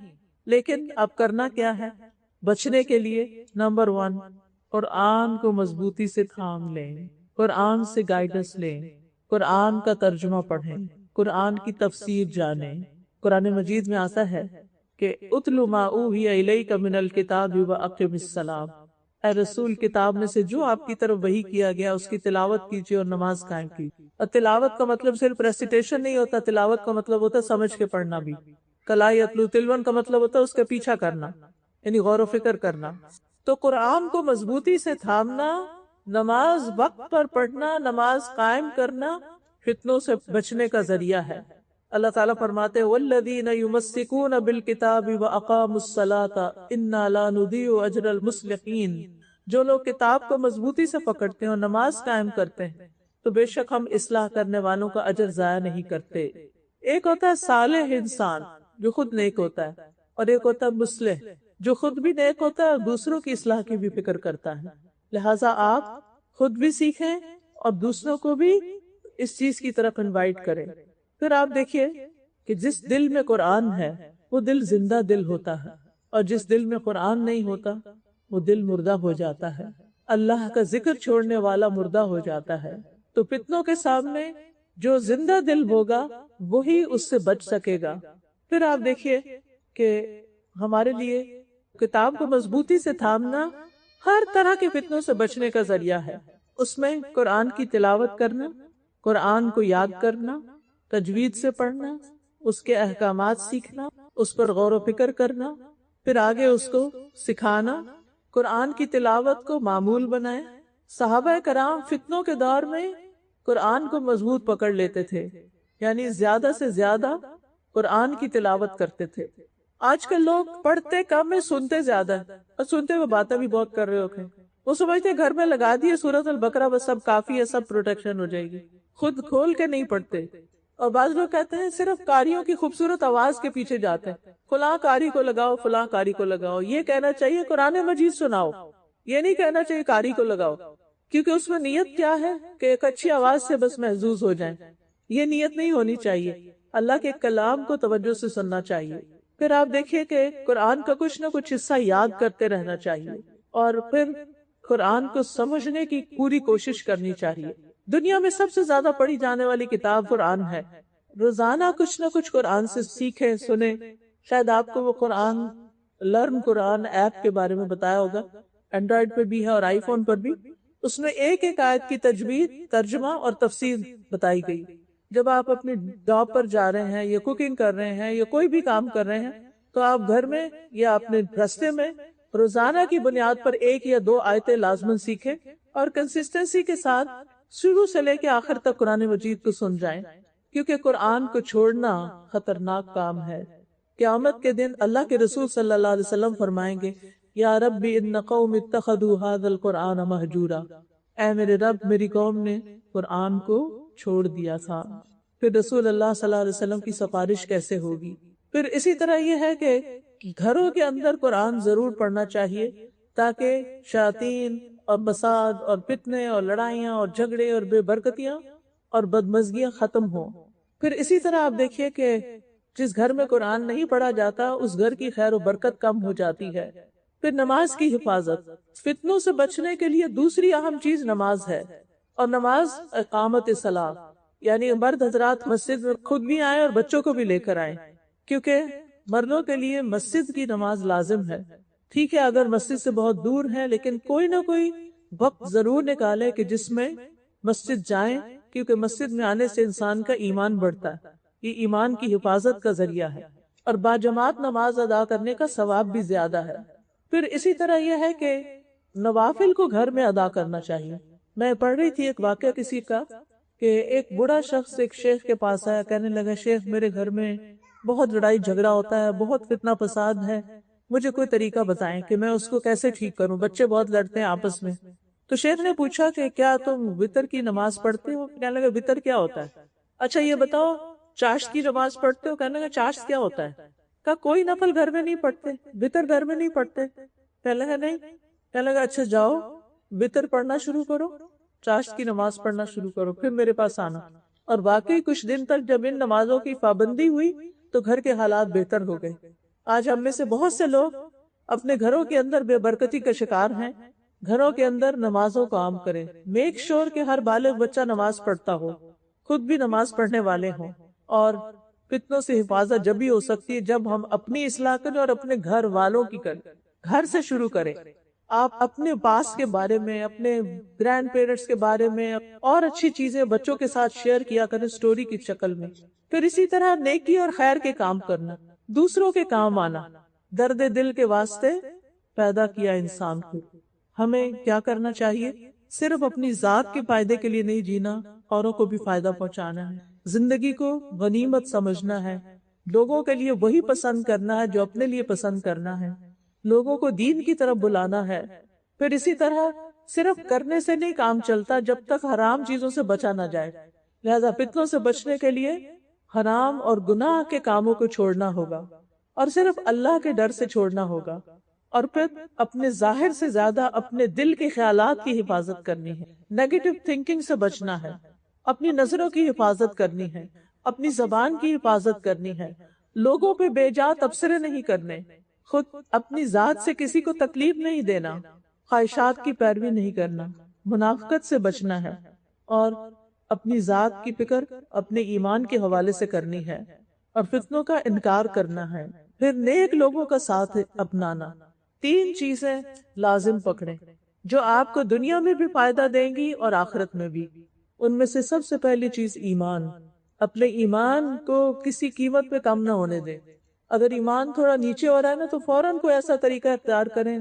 لیکن اب کرنا کیا ہے بچنے کے لیے؟ نمبر 1، قرآن کو مضبوطی سے تھام لیں، قرآن سے گائیڈنس لیں، قرآن کا ترجمہ پڑھیں، قرآن کی تفسیر جانیں۔ قرآن مجید میں آتا ہے کہ اتل ما اوحی الیک من الکتاب واقم الصلاۃ، اے رسول کتاب میں سے جو آپ کی طرف وحی کیا گیا اس کی تلاوت کیجیے اور نماز قائم کیجیے۔ اور تلاوت کا مطلب صرف ریسیٹیشن نہیں ہوتا، تلاوت کا مطلب ہوتا ہے سمجھ کے پڑھنا بھی۔ کلا یتلو تلون کا مطلب ہوتا ہے اس کا پیچھا کرنا، یعنی غور و فکر کرنا۔ تو قرآن کو مضبوطی سے تھامنا، نماز وقت پر پڑھنا، نماز قائم کرنا فتنوں سے بچنے کا ذریعہ ہے۔ اللہ تعالیٰ فرماتے ہیں والذین یمسکون بالکتاب واقاموا الصلاۃ انا لا نضیع اجر المصلحین، جو لوگ کتاب کو مضبوطی سے پکڑتے ہیں اور نماز قائم کرتے ہیں تو بے شک ہم اصلاح کرنے والوں کا اجر ضائع نہیں کرتے۔ ایک ہوتا ہے صالح انسان جو خود نیک ہوتا ہے، اور ایک ہوتا ہے مصلح جو خود بھی نیک ہوتا ہے اور دوسروں کی اصلاح کی بھی فکر کرتا ہے۔ لہٰذا آپ خود بھی سیکھیں اور دوسروں کو بھی اس چیز کی طرف انوائٹ کریں۔ پھر آپ دیکھیے کہ جس دل میں قرآن ہے وہ دل زندہ دل ہوتا ہے، اور جس دل میں قرآن نہیں ہوتا وہ دل مردہ ہو جاتا ہے، اللہ کا ذکر چھوڑنے والا مردہ ہو جاتا ہے۔ تو فتنوں کے سامنے جو زندہ دل ہوگا وہی اس سے بچ سکے گا۔ پھر آپ دیکھیے کہ ہمارے لیے کتاب کو مضبوطی سے تھامنا ہر طرح کے فتنوں سے بچنے کا ذریعہ ہے۔ اس میں قرآن کی تلاوت کرنا، قرآن کو یاد کرنا، تجوید سے پڑھنا، اس کے احکامات سیکھنا، اس پر غور و فکر کرنا، پھر آگے اس کو سکھانا، قرآن کی تلاوت کو معمول بنائے۔ صحابہ کرام فتنوں کے دور میں قرآن کو مضبوط پکڑ لیتے تھے، یعنی زیادہ سے زیادہ قرآن کی تلاوت کرتے تھے۔ آج کل لوگ پڑھتے کم ہے، سنتے زیادہ ہے، اور سنتے ہوئے باتیں بھی بہت کر رہے ہوتے ہیں۔ وہ سمجھتے گھر میں لگا دیے سورۃ البقرہ بس سب کافی ہے، سب پروٹیکشن ہو جائے گی، خود کھول کے نہیں پڑھتے۔ اور بعض لوگ کہتے ہیں صرف قاریوں کی خوبصورت آواز کے پیچھے جاتے ہیں، فلاں قاری کو لگاؤ، فلاں قاری کو لگاؤ۔ یہ کہنا چاہیے قرآن مجید سناؤ، یہ نہیں کہنا چاہیے قاری کو لگاؤ، کیونکہ اس میں نیت کیا ہے کہ ایک اچھی آواز سے بس محظوظ ہو جائیں۔ یہ نیت نہیں ہونی چاہیے، اللہ کے کلام کو توجہ سے سننا چاہیے۔ پھر آپ دیکھیے کہ قرآن کا کچھ نہ کچھ حصہ یاد کرتے رہنا چاہیے، اور پھر قرآن کو سمجھنے کی پوری کوشش کرنی چاہیے۔ دنیا میں سب سے زیادہ پڑھی جانے والی کتاب قرآن ہے۔ روزانہ کچھ نہ کچھ قرآن سے سیکھیں، سنیں۔ شاید آپ کو وہ لرن قرآن ایپ کے بارے میں بتایا ہوگا، اینڈرائیڈ پہ بھی ہے اور آئی فون پر بھی۔ اس میں ایک ایک آیت کی تجوید، ترجمہ اور تفسیر بتائی گئی۔ جب آپ اپنی جاب پر جا رہے ہیں یا کوکنگ کر رہے ہیں یا کوئی بھی کام کر رہے ہیں تو آپ گھر میں یا اپنے راستے میں روزانہ کی بنیاد پر ایک یا دو آیتیں لازماً سیکھیں، اور کنسسٹنسی کے ساتھ شروع سے لے کے آخر تک قرآن مجید کو سن جائیں، کیونکہ قرآن کو چھوڑنا خطرناک کام ہے۔ قیامت کے دن اللہ کے رسول صلی اللہ علیہ وسلم فرمائیں گے، یا رب ان قوم اتخذوا هذا القرآن مہجورا، اے میرے رب میری قوم نے قرآن کو چھوڑ دیا تھا۔ پھر رسول اللہ صلی اللہ علیہ وسلم کی سفارش کیسے ہوگی؟ پھر اسی طرح یہ ہے کہ گھروں کے اندر قرآن ضرور پڑھنا چاہیے، تاکہ شیاطین اور فساد اور فتنے اور لڑائیاں اور جھگڑے اور بے برکتیاں اور بدمزگیاں ختم ہوں۔ پھر اسی طرح آپ دیکھیے کہ جس گھر میں قرآن نہیں پڑھا جاتا اس گھر کی خیر و برکت کم ہو جاتی ہے۔ پھر نماز کی حفاظت، فتنوں سے بچنے کے لیے دوسری اہم چیز نماز ہے، اور نماز اقامت صلاح، یعنی مرد حضرات مسجد میں خود بھی آئیں اور بچوں کو بھی لے کر آئیں، کیونکہ مردوں کے لیے مسجد کی نماز لازم ہے۔ ٹھیک ہے اگر مسجد سے بہت دور ہے، لیکن کوئی نہ کوئی وقت ضرور نکالے کہ جس میں مسجد جائیں، کیونکہ مسجد میں آنے سے انسان کا ایمان بڑھتا ہے، یہ ایمان کی حفاظت کا ذریعہ ہے، اور باجماعت نماز ادا کرنے کا ثواب بھی زیادہ ہے۔ پھر اسی طرح یہ ہے کہ نوافل کو گھر میں ادا کرنا چاہیے۔ میں پڑھ رہی تھی ایک واقعہ کسی کا کہ ایک بڑا شخص ایک شیخ کے پاس آیا، کہنے لگا شیخ میرے گھر میں بہت لڑائی جھگڑا ہوتا ہے، بہت فتنہ فساد ہے، مجھے کوئی طریقہ بتائیں کہ میں اس کو کیسے ٹھیک کروں، بچے بہت لڑتے ہیں آپس میں۔ تو شیخ نے پوچھا کہ کیا تم وتر کی نماز پڑھتے ہو؟ کہنے لگا وتر کیا ہوتا ہے؟ اچھا یہ بتاؤ چاشت کی نماز پڑھتے ہو؟ کہنے لگا چاشت کیا ہوتا ہے؟ کہا کوئی نفل گھر میں نہیں پڑھتے، وتر گھر میں نہیں پڑھتے؟ کہنے لگا نہیں۔ کہنے لگا اچھا جاؤ وتر پڑھنا شروع کرو، چاشت کی نماز پڑھنا شروع کرو، پھر میرے پاس آنا۔ اور واقعی کچھ دن تک جب ان نمازوں کی پابندی ہوئی تو گھر کے حالات بہتر ہو گئے۔ آج ہم میں سے بہت سے لوگ اپنے گھروں کے اندر بے برکتی کا شکار ہیں۔ گھروں کے اندر نمازوں کو عام کریں، میک شور کہ ہر بالغ بچہ نماز پڑھتا ہو، خود بھی نماز پڑھنے والے ہوں، اور فتنوں سے حفاظت جب بھی ہو سکتی ہے جب ہم اپنی اصلاح کریں اور اپنے گھر والوں کی کریں۔ گھر سے شروع کریں۔ آپ اپنے پاس کے بارے میں، اپنے گرینڈ پیرنٹس کے بارے میں اور اچھی چیزیں بچوں کے ساتھ شیئر کیا کریں سٹوری کی شکل میں۔ پھر اسی طرح نیکی اور خیر کے کام کرنا، دوسروں کے کام آنا۔ درد دل کے واسطے پیدا کیا انسان کو۔ ہمیں کیا کرنا چاہیے؟ صرف اپنی ذات کے فائدے کے لیے نہیں جینا، اوروں کو بھی فائدہ پہنچانا ہے۔ زندگی کو غنیمت سمجھنا ہے، لوگوں کے لیے وہی پسند کرنا ہے جو اپنے لیے پسند کرنا ہے، لوگوں کو دین کی طرف بلانا ہے۔ پھر اسی طرح صرف کرنے سے نہیں کام چلتا جب تک حرام چیزوں سے بچا نہ جائے، لہذا فتنوں سے بچنے کے لیے حرام اور گناہ کے کاموں کو چھوڑنا ہوگا، اور صرف اللہ کے ڈر سے چھوڑنا ہوگا، اور پھر اپنے ظاہر سے زیادہ اپنے دل کے خیالات کی حفاظت کرنی ہے، نیگیٹو تھنکنگ سے بچنا ہے، اپنی نظروں کی حفاظت کرنی ہے، اپنی زبان کی حفاظت کرنی ہے، لوگوں پہ بے جا تبصرے نہیں کرنے، خود اپنی ذات سے کسی کو تکلیف نہیں دینا، خواہشات کی پیروی نہیں کرنا، منافقت سے بچنا ہے، اور اپنی ذات کی فکر اپنے ایمان کے حوالے سے کرنی ہے، اور فتنوں کا انکار کرنا ہے، پھر نیک لوگوں کا ساتھ اپنانا۔ 3 چیزیں لازم پکڑیں جو آپ کو دنیا میں بھی فائدہ دیں گی اور آخرت میں بھی۔ ان میں سے سب سے پہلی چیز ایمان، اپنے ایمان کو کسی قیمت پہ کم نہ ہونے دیں. اگر ایمان تھوڑا نیچے ہو رہا ہے نا تو فوراً کوئی ایسا طریقہ اختیار کریں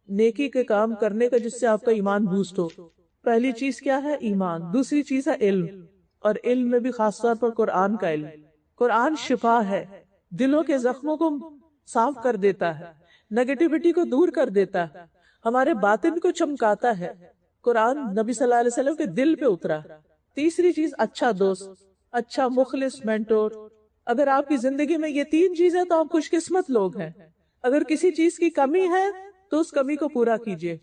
نیکی کے کام کرنے کا جس سے آپ کا ایمان بوسٹ ہو. پہلی چیز کیا ہے؟ ایمان. دوسری چیز ہے علم، اور علم میں بھی خاص طور پر قرآن کا علم. قرآن شفا ہے، دلوں کے زخموں کو صاف کر دیتا ہے، نگیٹیوٹی کو دور کر دیتا ہے، ہمارے باطن کو چمکاتا ہے. قرآن نبی صلی اللہ علیہ وسلم کے دل پہ اترا. تیسری چیز اچھا دوست، اچھا مخلص مینٹور. اگر آپ کی زندگی میں یہ تین چیزیں تو آپ خوش قسمت لوگ ہیں. اگر کسی چیز کی کمی ہے تو اس کمی کو پورا کیجیے.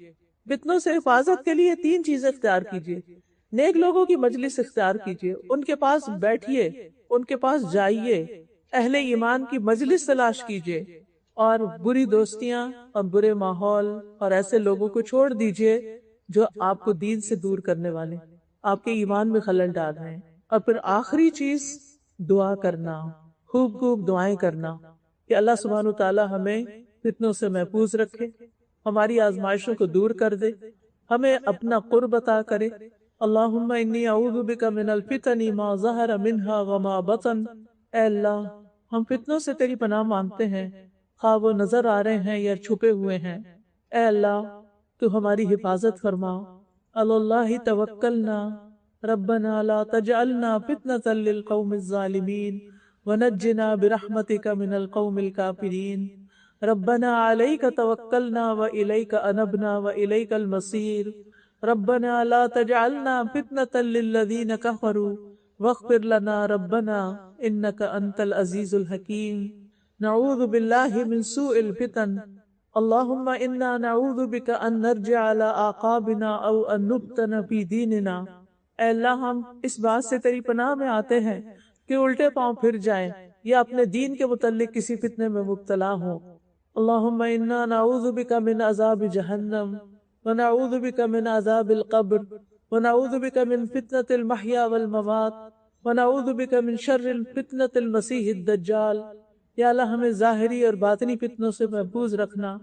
فتنوں سے حفاظت کے لیے تین چیزیں اختیار کیجیے. نیک لوگوں کی مجلس اختیار کیجیے، ان کے پاس بیٹھیے، ان کے پاس جائیے، اہل ایمان کی مجلس تلاش کیجیے، اور بری دوستیاں اور برے ماحول اور ایسے لوگوں کو چھوڑ دیجیے جو آپ کو دین سے دور کرنے والے، آپ کے ایمان میں خلل ڈال رہے ہیں. اور پھر آخری چیز دعا کرنا، خوب خوب دعائیں کرنا کہ اللہ سبحانہ وتعالی ہمیں فتنوں سے محفوظ رکھے، ہماری آزمائشوں کو دور کر دے، ہمیں اپنا قرب عطا کرے. اللہم انی اعوذ بک من الفتن ما ظہر منہا وما بطن. اے اللہ، ہم فتنوں سے تیری پناہ مانگتے ہیں، خواہ وہ نظر آ رہے ہیں یا چھپے ہوئے ہیں. اے اللہ، تو ہماری حفاظت فرما. اللہ توکلنا ربنا لا تجعلنا فتنة للقوم الظالمین ونجنا برحمتک من القوم الکافرین. ربنا علیک توکلنا وإلیک انبنا وإلیک المصیر. ربنا لا تجعلنا فتنة للذین کفروا واغفر لنا ربنا انک انت العزیز الحکیم. نعوذ باللہ من سوء الفتن. اللہم انا نعوذ بک ان نرجع على اعقابنا او ان نفتن فی دیننا. اے اللہ، ہم اس بات سے تیری پناہ میں آتے ہیں کہ الٹے پاؤں پھر جائیں یا اپنے دین کے متعلق کسی فتنے میں مبتلا ہوں. اللہم انا نعوذ بک من عذاب جہنم ونعوذ بک من عذاب القبر ونعوذ بک من فتنة المحیا والممات ونعوذ بک من شر فتنة المسیح الدجال. یا اللہ، ہمیں ظاہری اور باطنی فتنوں سے محفوظ رکھنا.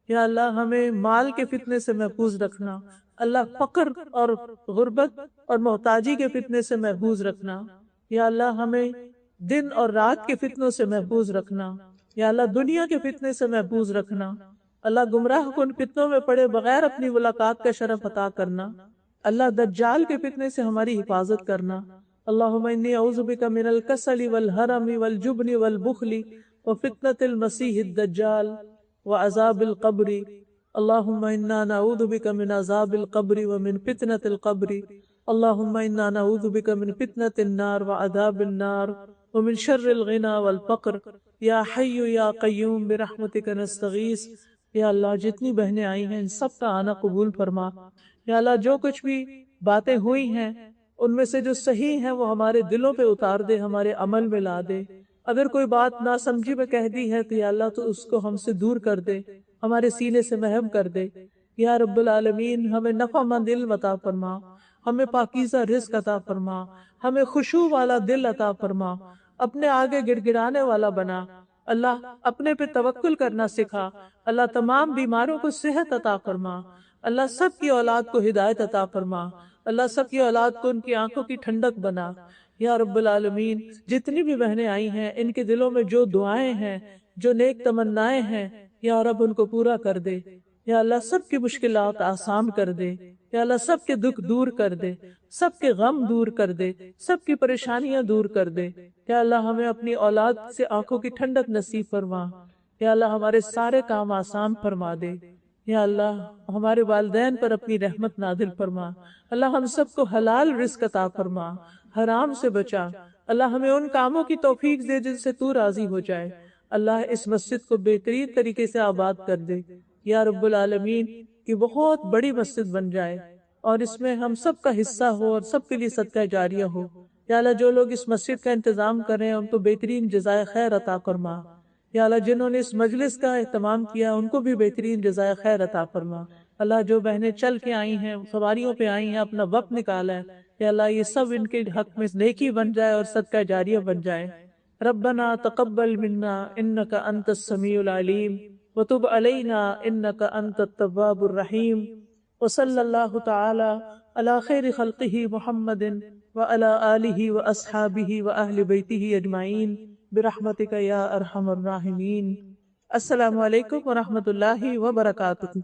یا اللہ، ہمیں مال کے فتنے سے محفوظ رکھنا. اللہ، فقر اور غربت اور محتاجی کے فتنے سے محفوظ رکھنا. یا اللہ، ہمیں دن اور رات کے فتنوں سے محفوظ رکھنا. یا اللہ، دنیا کے فتنے سے محفوظ رکھنا. اللہ، گمراہ کن فتنوں میں پڑے بغیر اپنی ملاقات کا شرف عطا کرنا. اللہ، دجال کے فتنے سے ہماری حفاظت کرنا. اللہم انی اعوذ بک من الکسل والحرم والجبن والبخل وفتنة المسیح الدجال وعذاب القبر. اللہم انا نعوذ بک من عذاب القبر ومن فتنة القبر. اللہم انا نعوذ بک من فتنة النار وعذاب النار ومن شر الغنى والفقر. یا حی یا قیوم برحمتک نستغیث. یا اللہ، جتنی بہنیں آئی ہیں ان سب کا آنا قبول فرما. یا اللہ، جو کچھ بھی باتیں ہوئی ہیں ان میں سے جو صحیح ہیں وہ ہمارے دلوں پہ اتار دے، ہمارے عمل میں لا دے. اگر کوئی بات ناسمجھی میں کہہ دی ہے تو یا اللہ تو اس کو ہم سے دور کر دے، ہمارے سینے سے محو کر دے. یا رب العالمین، ہمیں نفع مند علم عطا فرما، ہمیں پاکیزہ رزق عطا فرما، ہمیں خشوع والا دل عطا فرما، اپنے آگے گڑ گڑانے والا بنا. اللہ، اپنے پہ توکل کرنا سکھا. اللہ، تمام بیماروں کو صحت عطا فرما. اللہ، سب کی اولاد کو ہدایت عطا فرما. اللہ، سب کی اولاد کو ان کی آنکھوں کی ٹھنڈک بنا. یا رب العالمین، جتنی بھی بہنیں آئی ہیں ان کے دلوں میں جو دعائیں ہیں، جو نیک تمنائیں ہیں، یا رب ان کو پورا کر دے. یا اللہ، سب کی مشکلات آسان کر دے. یا اللہ، سب کے دکھ دور کر دے، سب کے غم دور کر دے، سب کی پریشانیاں دور کر دے. یا اللہ، ہمیں اپنی اولاد سے آنکھوں کی ٹھنڈک نصیب فرما. یا اللہ، ہمارے سارے کام آسان فرما دے. یا اللہ، ہمارے والدین پر اپنی رحمت نازل فرما. اللہ، ہم سب کو حلال رزق عطا فرما، حرام سے بچا. اللہ، ہمیں ان کاموں کی توفیق دے جن سے تو راضی ہو جائے. اللہ، اس مسجد کو بہترین طریقے سے آباد کر دے. یا رب العالمین، کہ بہت بڑی مسجد بن جائے اور اس میں ہم سب کا حصہ ہو اور سب کے لیے صدقہ جاریہ ہو. یا اللہ، جو لوگ اس مسجد کا انتظام کر رہے ہیں ان کو بہترین جزائے خیر عطا فرما. یا اللہ، جنہوں نے اس مجلس کا اہتمام کیا ان کو بھی بہترین جزائے خیر عطا فرما. اللہ، جو بہنیں چل کے آئی ہیں، سواریوں پہ آئی ہیں، اپنا وقت نکالا ہے، یا اللہ یہ سب ان کے حق میں نیکی بن جائے اور صدقہ جاریہ بن جائے. ربنا تقبل منا انک انت السمیع العلیم وتب علینا انک انت التواب الرحیم. وصلی اللہ تعالی علی خیر خلقہ محمد وعلى آله وأصحابه وأهل بيته أجمعين برحمتك يا أرحم الراحمين۔ السلام علیکم ورحمۃ اللہ وبرکاتہ۔